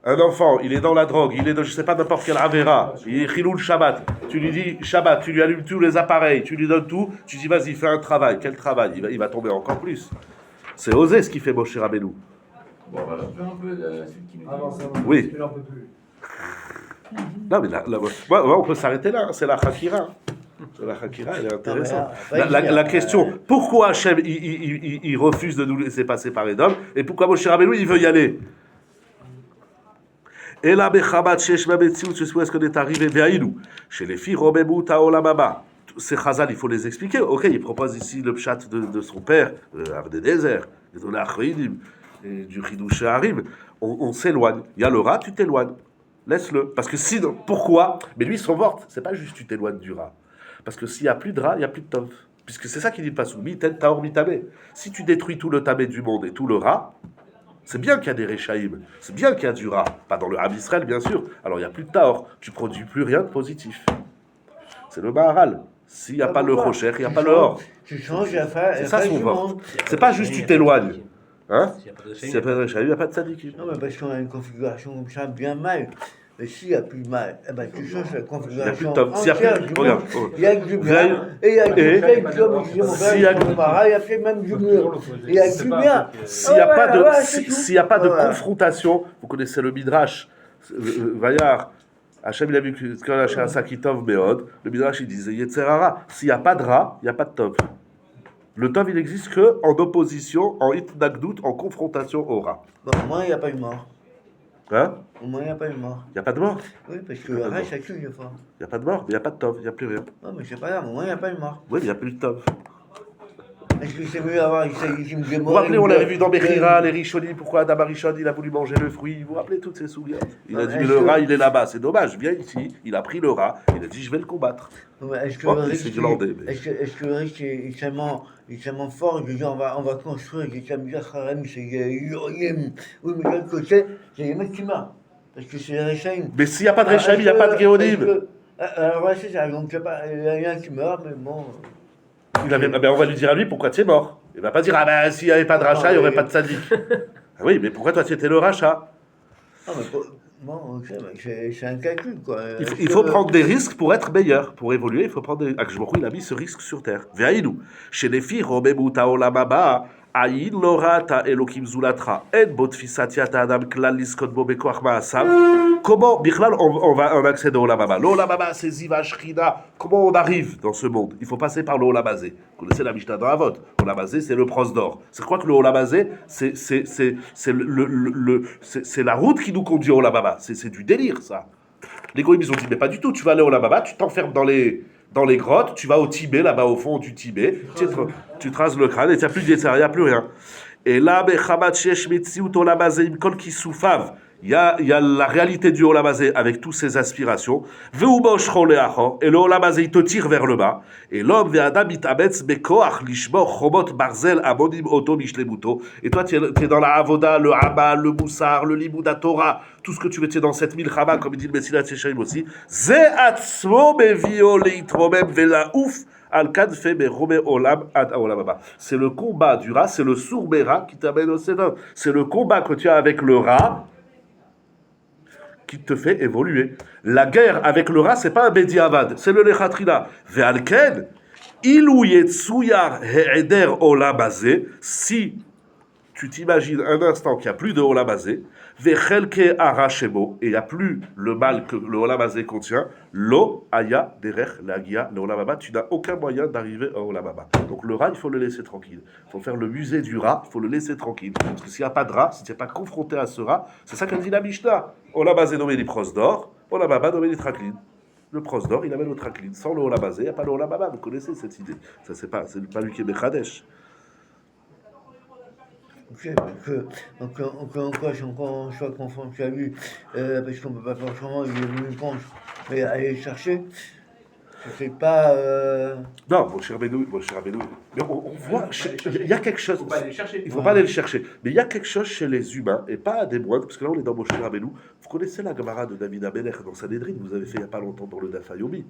Un enfant, il est dans la drogue, il est dans je sais pas n'importe quel Avera, il est Chiloul Shabbat. Tu lui dis Shabbat, tu lui allumes tous les appareils, tu lui donnes tout, tu dis vas-y, fais un travail. Quel travail? Il va tomber encore plus. C'est osé ce qu'il fait Moshe Rabbeinu. Bon, voilà, un peu de celui qui nous Ah non, dit. ça va. Oui. Il n'en peut plus. Non, mais on peut s'arrêter là, hein. C'est la Hakira. Hein. C'est la Hakira, elle est intéressante. La question, pourquoi Hachem il refuse de nous laisser passer par Edom, et pourquoi Moshe Rabbeinu il veut y aller? Et là, Bechabat Shesh Babetziut, je sais où est-ce qu'on est arrivé, Veaïlou, chez les filles Robebou Taolamaba. Ces Chazal, il faut les expliquer. Ok, il propose ici le pshat de son père, Avdenezer, de l'Achridim, du Chidouche Harim. On s'éloigne. Il y a le rat, tu t'éloignes. Laisse-le. Parce que sinon, pourquoi? Mais lui, son vort, c'est pas juste tu t'éloignes du rat. Parce que s'il n'y a plus de rat, il n'y a plus de tov. Puisque c'est ça qu'il dit le Passouk. Miten taor mitamé. Si tu détruis tout le tamé du monde et tout le rat, c'est bien qu'il y a des réchaïm, c'est bien qu'il y a du rat. Pas dans le Ham Israël, bien sûr. Alors il n'y a plus de taor. Tu produis plus rien de positif. C'est le Maharal. S'il n'y a pas le rocher, il n'y a pas le or. Tu changes la fin. C'est ça son vort. C'est pas juste tu t'éloignes. Hein? S'il n'y a pas de réchaïm, il n'y a pas de sadikim. Non, mais parce qu'on a une configuration comme ça bien mal. Mais s'il n'y a plus de mal, eh ben, tu changes la Il n'y a plus configuration de top. S'il y a entière plus, du regarde, monde. Il y a que du bien, et il y a que et- du bien, comme disait mon père, s'il y a- il y a fait même du mieux. Il y a que du bien. s'il n'y a pas de, Voilà, c'est tout. s'il y a pas de Voilà. confrontation, vous connaissez le Midrash, Vaillard, Hachem il a vu que quand Hachem a Sakitov Meod, le Midrash il disait Yetzerara, s'il n'y a pas de Ra, il n'y a pas de Tov. Le Tov il n'existe que en opposition, en Itnagdout, en confrontation au Ra. Bon, au moins, il n'y a pas eu mort. Hein? Au moins, il n'y a pas eu mort. Il n'y a pas de mort. Oui, parce que Il y a le pas de reste, mort. ça tue des fois. Il n'y a pas de mort, mais il n'y a pas de Tov, il n'y a plus rien. Non, mais c'est pas grave, au moins, il n'y a pas eu mort. Oui, mais il n'y a plus de Tov. Est-ce que c'est mieux d'avoir une saïdime Vous vous rappelez, on l'avait vu dans Bechira, les Rishonim, pourquoi Adam Arishon, il a voulu manger le fruit. Vous vous rappelez toutes ces souvenirs? Il a Non, dit, mais mais est-ce le que- rat, il est là-bas, c'est dommage, viens ici. Il a pris le rat, il a dit, je vais le combattre. Est-ce que Oh, le mais risque, c'est glandé, mais- est-ce que le risque est tellement fort de dire on va construire des Tamizah Harem, c'est Yorim. Oui, mais de l'autre côté, c'est les mecs qui meurent. Parce que c'est les Rechaim. Mais s'il n'y a pas de Rechaim, il n'y a pas de Géonim. Alors ouais, c'est ça, donc il y a un qui meurt, mais bon. On va lui dire à lui, pourquoi tu es mort? Il va pas dire, ah ben s'il n'y avait pas de rachat, il n'y aurait pas de sadique. Ah oui, mais pourquoi toi tu étais le rachat? Ah, mais bon, ok, mais c'est un calcul, quoi. Il faut prendre des risques pour être meilleur, pour évoluer. Il faut prendre des. Akshmoku, il a mis ce risque sur terre. Ve'aïnou. Chez les filles, Romemuta Olamaba, Aïn Lorata Elokim Zulatra, En Botfisatiata Adam Klal Liskot Bobekoach Maasav. Comment, Bichlal, on va accéder au Olamaba? L'Olamaba, c'est Ziva Shrina. Comment on arrive dans ce monde? Il faut passer par le Olamazé. Vous connaissez la Mishnah dans la vote. Olamazé, c'est le pros d'or. C'est quoi que le Olamazé? C'est la route qui nous conduit au Olamaba. C'est du délire, ça. Les goïms, ils ont dit, mais pas du tout, tu vas aller au Olamaba, tu t'enfermes dans les grottes, tu vas au Tibet, là-bas au fond du Tibet, tu traces le crâne et tu n'as plus de Yetzirah, il n'y a plus rien. Et là, il y a la réalité du Olamazé avec toutes ses aspirations. Et le Olamazé, il te tire vers le bas. Et l'homme, et toi, tu es dans la Avoda, le Haba, le Moussar, le Limuda Torah, tout ce que tu veux, tu es dans cette milchama, comme il dit le Messilat Yesharim aussi. Ze atzmo mevio leitromem vela ouf. C'est le combat du rat, c'est le sourbera qui t'amène au Sénat. C'est le combat que tu as avec le rat qui te fait évoluer. La guerre avec le rat, c'est pas un Bediavad, c'est le Lechatrina. Ve'alken, ilu yetzuyar he'eder olamazé, si tu t'imagines un instant qu'il n'y a plus de olamazé, ve'chelke arachemo, et il n'y a plus le mal que le olamazé contient, lo aya derech lagia le olamaba, tu n'as aucun moyen d'arriver au olamaba. Donc le rat, il faut le laisser tranquille. Il faut faire le musée du rat, il faut le laisser tranquille. Parce que s'il n'y a pas de rat, si tu n'es pas confronté à ce rat, c'est ça qu'a dit la Mishnah. Olamazé nommé les pros d'or, olamaba nommé les traklin. Le pros d'or, il amène le traklin. Sans le olamazé, il n'y a pas le olamaba. Vous connaissez cette idée. Ça, c'est pas lui qui est Bechadesh. Ok, donc encore, si on soit confronté à lui, parce qu'on ne peut pas forcément lui donner une ponche, mais aller le chercher, c'est pas. Non, mon cher Benoît, mais on voit, il y a quelque chose. Il ne faut pas aller le chercher. Il ne faut pas aller le chercher. Mais il y a quelque chose chez les humains, et pas des moindres, parce que là on est dans Moshe Rabbeinu. Vous connaissez la Gemara de David Amelech dans Sanhedrin, vous avez fait il n'y a pas longtemps dans le Daf Yomi,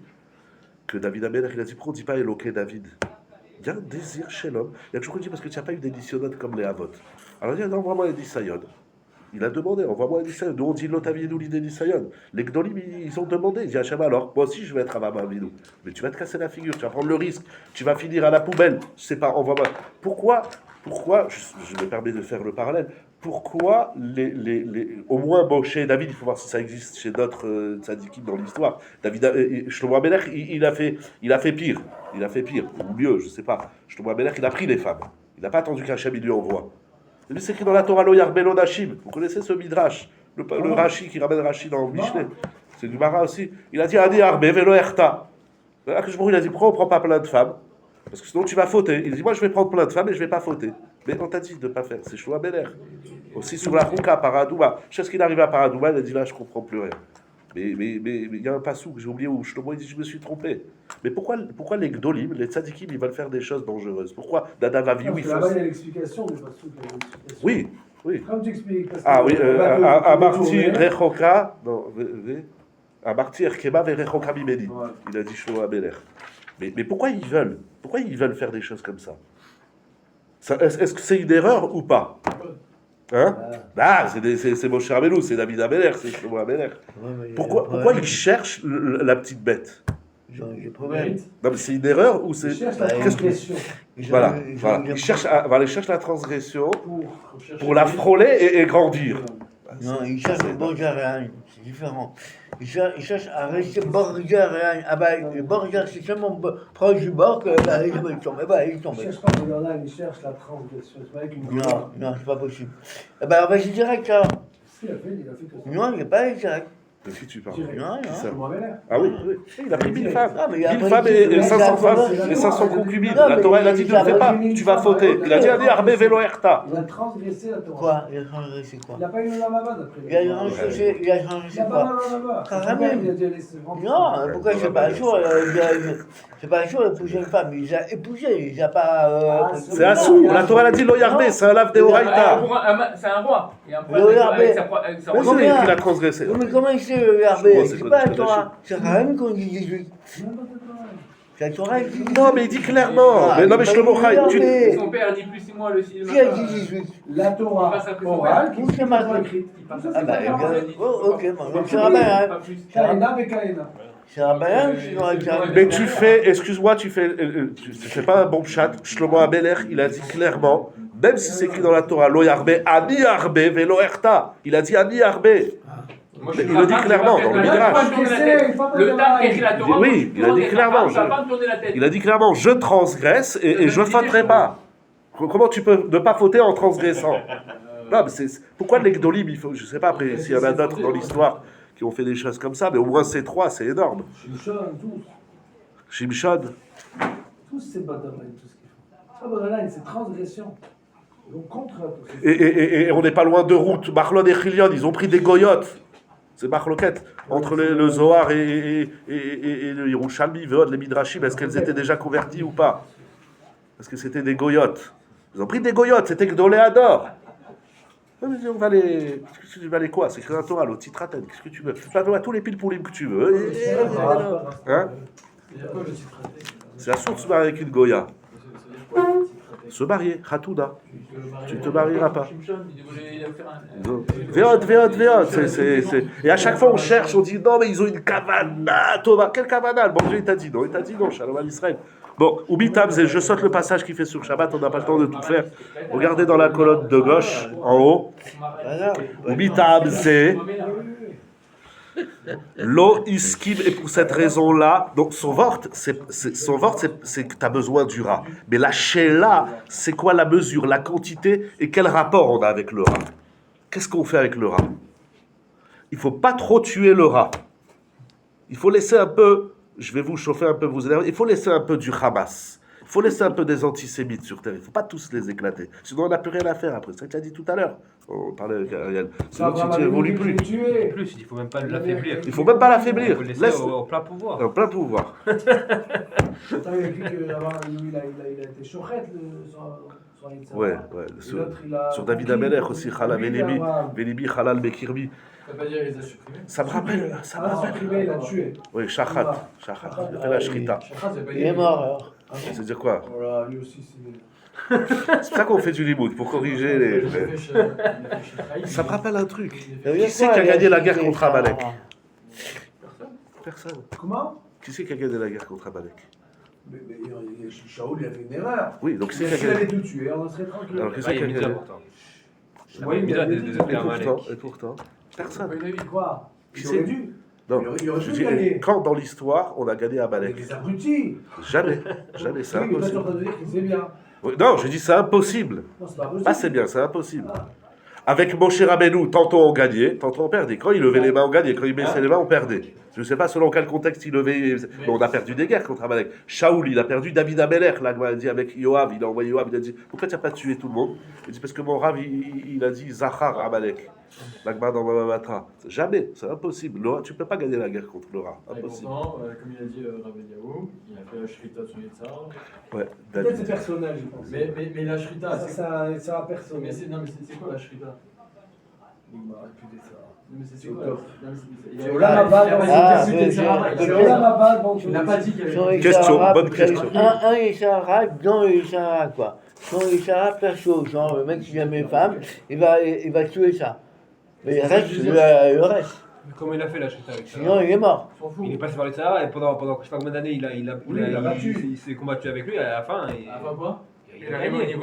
que David Amelech, il a dit, pourquoi on ne dit pas Eloké David? Il y a un désir chez l'homme. Il a toujours dit parce que tu n'as pas eu d'éditionnotes comme les Havot. Alors il dit, envoie-moi un Edisayon. Il a demandé, envoie-moi un Edisayon. Nous on dit l'Otavienu l'Idedisayon. Les Gdolim, ils ont demandé. Il dit, Hachem, alors, moi aussi je vais être à Mamavinou. Mais tu vas te casser la figure, tu vas prendre le risque, tu vas finir à la poubelle. Je sais pas, envoie-moi. Pourquoi, je me permets de faire le parallèle, pourquoi au moins chez David, il faut voir si ça existe chez d'autres tzadikim dans l'histoire. David, Shlomo Amelech, il a fait pire, ou mieux, je sais pas. Shlomo Amelech, il a pris les femmes. Il n'a pas attendu qu'Hachem lui envoie. Et lui, c'est écrit dans la Torah, Lo Yarbelo Nashim. Vous connaissez ce midrash, le Rashi qui ramène Rashi dans le Mishneh. C'est du Mara aussi. Il a dit Adi Arbe Velo Erta. Il a dit pourquoi on ne prend pas plein de femmes? Parce que sinon tu vas fauter. Il dit moi je vais prendre plein de femmes et je ne vais pas fauter. Mais on t'a dit de ne pas faire. C'est Shlomo Amelech. Aussi sur la Rouka, Paradouma. Je sais ce qu'il arrive à Paradouma, il a dit là je ne comprends plus rien. Mais il y a un passou que j'ai oublié où Shlomo il dit je me suis trompé. Mais pourquoi les Gdolim, les tzadikim, ils veulent faire des choses dangereuses? Pourquoi Dada Vaviou il faut. Là-bas il y a l'explication, mais pas il y a l'explication. Oui. Comme tu expliques. Ah oui, à martyr Rechoka. Non, à martyr Keba Verechoka Mimeni. Il a dit Shlomo Amelech. Mais pourquoi ils veulent faire des choses comme ça? Est-ce que c'est une erreur ou pas? Hein? Ah, c'est Moshe Rabbeinu, c'est David Ameler, c'est Shlomo Ameler. Pourquoi il cherche la petite bête? J'ai des problèmes. Non, mais c'est une erreur ou c'est. Il cherche la Qu'est-ce que- transgression. Voilà. Il cherche la transgression pour la frôler et grandir. Non, il cherche le borjaréen, c'est différent. Il cherche à rester borjaréen. Ah bah, le borjaréen, c'est tellement proche du bord que bah, il tombe. Bah, il tombe. Il cherche pas le borderline, il cherche la transgression. C'est pas avec une Non, c'est pas possible. Eh ben, on va essayer direct, là. Il a fait que ça. Non, il n'est pas allé direct. De qui tu parles? Non, Qui ça? Shlomo Ameler. Ah oui, il a pris 1000 femmes. Ah, mais 1000 femmes et 500 femmes et 500 concubines. La Torah, elle a dit tu ne le fais pas, tu vas fauter. Il a dit Ani Arbe Velo Erta. Il a transgressé la Torah. Quoi? Il a transgressé quoi? Il n'a pas eu le lamaba d'après Il a transgressé Il n'a pas quoi? le lamaba. Karamel. Il a dû laisser vendre. Non, pourquoi c'est pas un jour? C'est pas un jour d'épouser une femme. Il a épousé, il n'a pas. C'est Assou. La Torah, elle a dit Lo Yarbe, c'est un lave de Horaïta. C'est un roi. Il y a un Le problème Yarbé. avec sa Mais Non, mais bien. il a transgressé. Oui, mais comment il sait le Yarbé? Je sais C'est pas, pas c'est la pas Torah. C'est Raham qu'on dit 18. C'est la Torah qui dit. Non, mais il dit clairement. Ah, Mais non, mais Shlomo Chai, tu. Son père dit plus 6 mois le 6 Qui a dit 18? La Torah orale qui Où c'est marqué? écrite. Ah bah, ok, bon, c'est Rabbain, hein. Kaina et Kaina. C'est Rabbain ou sinon avec Rabbain? Mais tu fais, excuse-moi, tu fais pas un bon chat. Shlomo Ameler, il a dit clairement, même si c'est écrit dans la Torah, Lo Yarbe, Ani Arbe, Velo Erta. Il a dit Ani Arbe. Il le dit clairement dans le Midrash. Le temps qu'écrit la Torah. Oui, il a dit clairement. Il a dit clairement, je transgresse et je ne fauterai pas. Comment tu peux ne pas fauter en transgressant? Non, mais pourquoi les Gdolim, il faut, je sais pas après s'il y en a d'autres dans l'histoire qui ont fait des choses comme ça, mais au moins ces trois, c'est énorme. Shimshon, tous. Shimshon. Tous ces borderline, tout ce qu'ils font. Ça, borderline, c'est transgression. Ils vont contre la Torah. Et on n'est pas loin de route. Machlon et Chilion, ils ont pris des goyotes. C'est Machloket entre le Zohar et le Yerushalmi, Veod, les Midrashim. Est-ce qu'elles étaient déjà converties ou pas? Parce que c'était des goyotes. Ils ont pris des goyotes, c'était Gdolé Ador. On va les. Tu vas les quoi? C'est que la Torah, le Titraten, qu'est-ce que tu veux? Tu vas tous les pile-poulim que tu veux. Hein? C'est la source de se marier avec une Goya. Se marier, Hatouda. Tu ne te marieras pas. Véod. Et à chaque fois on cherche, on dit non mais ils ont une kavana, Thomas. Quelle kavana? Bon Dieu il t'a dit non, Shalom à Israël. Bon, Ubitam, je saute le passage qu'il fait sur Shabbat, on n'a pas le temps de tout faire. Regardez dans la colonne de gauche, en haut. Ubitam, c'est Lo iskim, et pour cette raison-là, donc son vort, c'est que tu as besoin du rat. Mais la sheila, c'est quoi la mesure, la quantité, et quel rapport on a avec le rat? Qu'est-ce qu'on fait avec le rat? Il ne faut pas trop tuer le rat. Il faut laisser un peu, je vais vous chauffer un peu, vous énerver, il faut laisser un peu du Hamas. Il faut laisser un peu des antisémites sur Terre. Il ne faut pas tous les éclater. Sinon, on n'a plus rien à faire après. C'est ça que tu as dit tout à l'heure. On parlait avec Ariel. Sinon, tu n'évolues plus. En plus, il ne faut même pas l'affaiblir. Il ne faut même pas l'affaiblir. Il faut laisser au plein pouvoir. Au plein pouvoir. Attends, il a écrit qu'il a été chouchette sur Yitzhak. Ouais. Sur David Ameler aussi, Chalal Velibi, Chalal Bekirbi. Ça veut pas dire qu'il les a supprimés. Ça me rappelle. Supprimé, il a tué. Oui, Shachat. Il a fait la Shrita. Il est mort alors. C'est-à-dire quoi? Voilà, lui aussi, c'est. C'est pour ça qu'on fait du limoud, pour corriger les. Ça me rappelle un truc. Qui c'est qui a gagné la guerre contre Amalek? Personne. Comment? Qui c'est qui a gagné la guerre contre Amalek? Mais Shaoul, il a fait une erreur. Oui, donc c'est qui a S'il allait gagné. tout tuer, on serait tranquille. Alors, qui c'est qui a gagné? Oui, mais Et pourtant, personne. Quoi? Qui Il c'est? aurait dû. Non, Il aurait je dû dis, gagner. quand dans l'histoire on a gagné Amalek? Avec les abrutis. Jamais, c'est Oui, mais toi, tu es en impossible. train de dire que c'est bien. Oui, non, je dis c'est impossible. Non, c'est pas possible. Ah, c'est bien, c'est impossible. Ah. Avec Moshe Rabbeinu, tantôt on gagnait, tantôt on perdait. Quand il levait les mains, on gagnait. Quand il baissait les mains, on perdait. Je ne sais pas selon quel contexte il levait. Mais on a perdu des guerres contre Amalek. Shaoul, il a perdu David Ameler. Là, il a dit avec Yoav, il a envoyé Yoav, il a dit pourquoi tu n'as pas tué tout le monde? Il dit parce que mon Rav, il a dit Zachar Amalek. L'Agma dans Mamamatra. Jamais, c'est impossible. Tu ne peux pas gagner la guerre contre le rat. Et Impossible. pourtant, comme il a dit Rabbi Yahu, il a fait la shrita sur Yitzhak. Ouais, Peut-être c'est David. personnel, je pense. Mais la shrita, c'est Ça personnel. c'est quoi la shrita? Il m'a réputé ça. Mais c'est Au quoi? top. Il C'est Olam Haba, c'est Olam Haba, donc il n'a pas dit qu'il y avait Question, bonne question. Un Yisraël dans le Yisraël, quoi. son Yetzara perso, genre le mec qui vient mes femmes, il va tuer ça. Mais il reste le reste. Mais comment il a fait la Shrita avec ça? Sinon il est mort. Il est passé par les Sahara et pendant je sais pas combien d'années il s'est combattu avec lui à la fin. À la fin quoi? Il a gagné.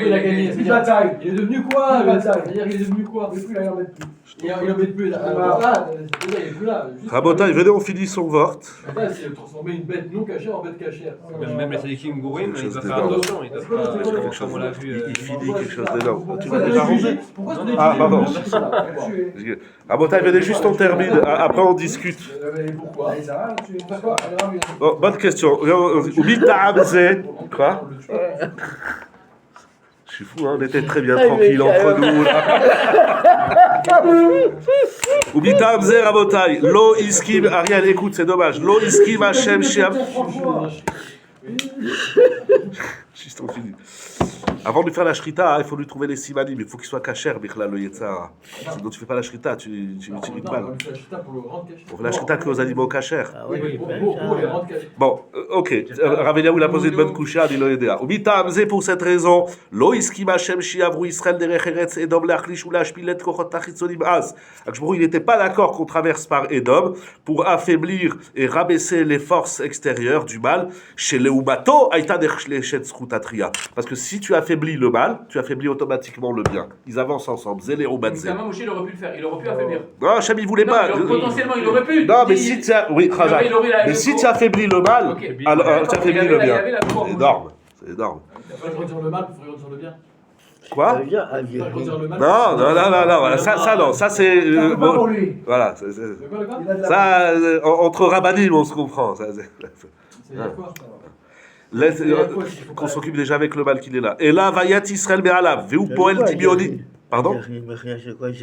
Il a gagné. Il bataille. Il est devenu quoi? C'est-à-dire il est devenu quoi? Depuis là, il en met plus. Il embête plus. Là, il est plus là. Rabotai, venez, on finit son vort. Là, c'est transformer une bête non cachère en bête cachère. Même les Sadikim Gourim, ils doivent faire d'énorme. attention. Ils doivent pas, comme on l'a vu. Il finit quelque chose d'énorme. Tu vas Pourquoi déjà ranger? Pourquoi Ah, pardon. Rabotai, venez juste, on termine. Après, on discute. Pourquoi? Bon, bonne question. Quoi? Je suis fou, hein, on était très bien tranquille entre nous. Ubita Amzer Rabotai, Lo Iskim, Ariel, écoute, c'est dommage. Lo Iskim Hashem Shiam. Juste on finit. Avant de lui faire la shrita, il faut lui trouver les simanim, mais il faut qu'il soit kasher, Bichlal, le Yetzara. Sinon tu fais pas la shrita, tu rites mal. On fait la shrita qu'aux animaux kasher. Bon, ok. Raveliaou il a posé une bonne coucha, dit l'Oedea. Ubita Amze pour cette raison, Lo Iskim Hashem Shiavru Israël derech Eretz Edom leachlish ou leashpilet kochot tachitzonim az. Il n'était pas d'accord qu'on traverse par Edom pour affaiblir et rabaisser les forces extérieures du mal. Chez les Ubato, Aïta derchlechet zchutatria. Parce que si tu affaiblis le mal, tu affaiblis automatiquement le bien. Ils avancent ensemble. Zélé Ubatze. Notamment Moshe, il aurait pu le faire. Il aurait pu affaiblir. Non, Hachem, il voulait Non, pas. potentiellement, il aurait pu. Non, mais si tu as. Oui, Khazak. Mais si tu affaiblis le mal, alors tu affaiblis le bien. C'est énorme. C'est énorme. Il faut réduire le mal pour réduire le bien. Quoi? Ça veut dire, Non, ça non, ça c'est. Voilà, ça, entre rabbinim, on se comprend. Ça, qu'on s'occupe déjà avec le mal qu'il est là. Et là, Vayat Israël Be'alav, Veu Poel Tibioni. Pardon?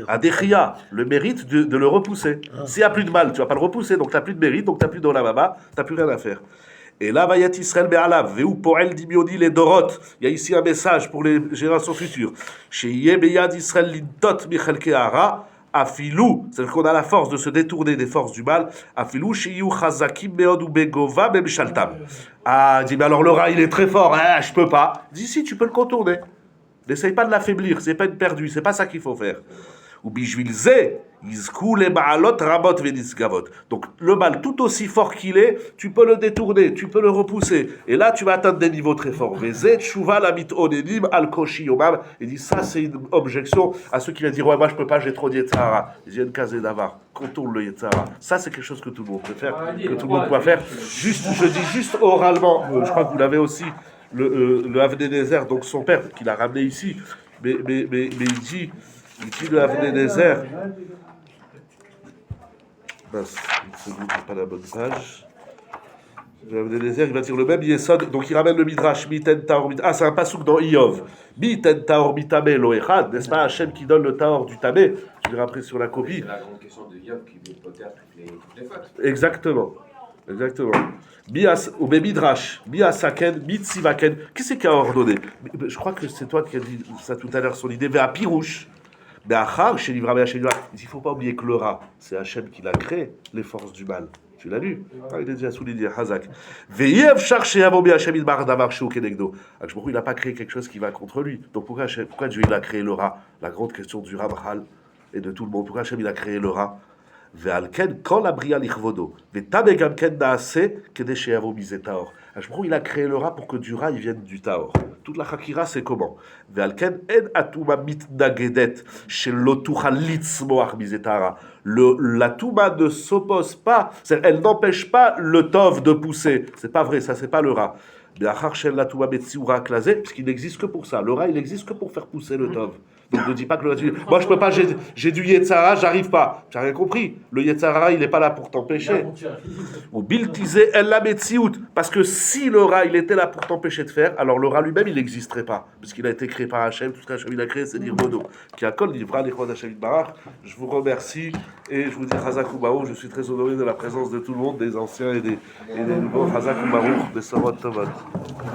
Adechia, le mérite de le repousser. S'il n'y a plus de mal, tu ne vas pas le repousser, donc tu n'as plus de mérite, donc tu n'as plus d'Olamaba, tu n'as plus rien à faire. Et là, Vayat Israël Be'alav, Veu Poel Tibioni les Dorot. Il y a ici un message pour les générations futures. Chez Yebeyad Israël Lintot Michelke Hara. Afilou, c'est-à-dire qu'on a la force de se détourner des forces du mal. Afilou, shiyu chazakim meod ou begova bem shaltam. Ah, dit, mais alors le rat, il est très fort, hein, je peux pas. Dis, si, tu peux le contourner. N'essaye pas de l'affaiblir, c'est pas une perdue, c'est pas ça qu'il faut faire. Ou bijvilze, izkou le ma'alot rabot venisgavot. Donc le mal, tout aussi fort qu'il est, tu peux le détourner, tu peux le repousser. Et là, tu vas atteindre des niveaux très forts. Vezet shuva lamit onenim al koshi yomam. Il dit, ça, c'est une objection à ceux qui viennent dire, ouais, moi, je peux pas, j'ai trop de Yetzara. Ils viennent caser d'avar, contourne le Yetzara. Ça, c'est quelque chose que tout le monde peut faire, que tout le monde peut faire. Juste, je dis juste oralement, je crois que vous l'avez aussi, le Avnei Nezer, donc son père, qui l'a ramené ici, mais il dit le Avnei Nezer. Mince, une seconde, j'ai pas la bonne page. Le Avnei Nezer, il va dire le même Yesod, donc il ramène le Midrash, Miten Taor, ah, c'est un pasouk dans Iyov. Miten Taor Mitamé Lo Echad, n'est-ce pas Hachem qui donne le Taor du Tamé? Je dirai après sur la copie. C'est la grande question de Iyov qui veut peut-être toutes les fautes. Exactement. Bias, ou Midrash, Biasaken, Mitsivaken. Qui c'est qui a ordonné? Je crois que c'est toi qui as dit ça tout à l'heure, son idée. Vers Pirouche. Il ne faut pas oublier que le rat, c'est Hachem qui l'a créé, les forces du mal. Tu l'as lu? Il est déjà souligné, Hazak. Veyev chercher à Bobi Hachem il barre d'amarcher au Kenegdo. Il n'a pas créé quelque chose qui va contre lui. Donc pourquoi Dieu il a créé le rat? La grande question du Ramchal et de tout le monde. Pourquoi Hachem il a créé le rat? Ve'alken quand la bria lichvodo. Ve'tabegam ken naase kedeshe avo mizetaor. Il a créé le rat pour que du rat il vienne du taor. Toute la chakira c'est comment? Ve'alken en atuma mitnagedet shelotucha litzmoach mizetara. La touma ne s'oppose pas, elle n'empêche pas le tov de pousser. C'est pas vrai, ça c'est pas le rat. Puisqu'il n'existe que pour ça. Le rat, il n'existe que pour faire pousser le tov. Donc ne dis pas que le rat, moi je peux pas, j'ai du Yetzara, j'arrive pas. Tu n'as rien compris. Le Yetzara, il n'est pas là pour t'empêcher. Ou biltisé el la metsiout. Parce que si le rat, il était là pour t'empêcher de faire, alors le rat lui-même, il n'existerait pas. Puisqu'il a été créé par Hachem, tout ce qu'Hachem il a créé, c'est dire Bono. Qui a kol livra l'Echon Hachem Barach. Je vous remercie et je vous dis Chazak Ubaou. Je suis très honoré de la présence de tout le monde, des anciens et des nouveaux. Chazak Ubaou, des Sorot Tovot.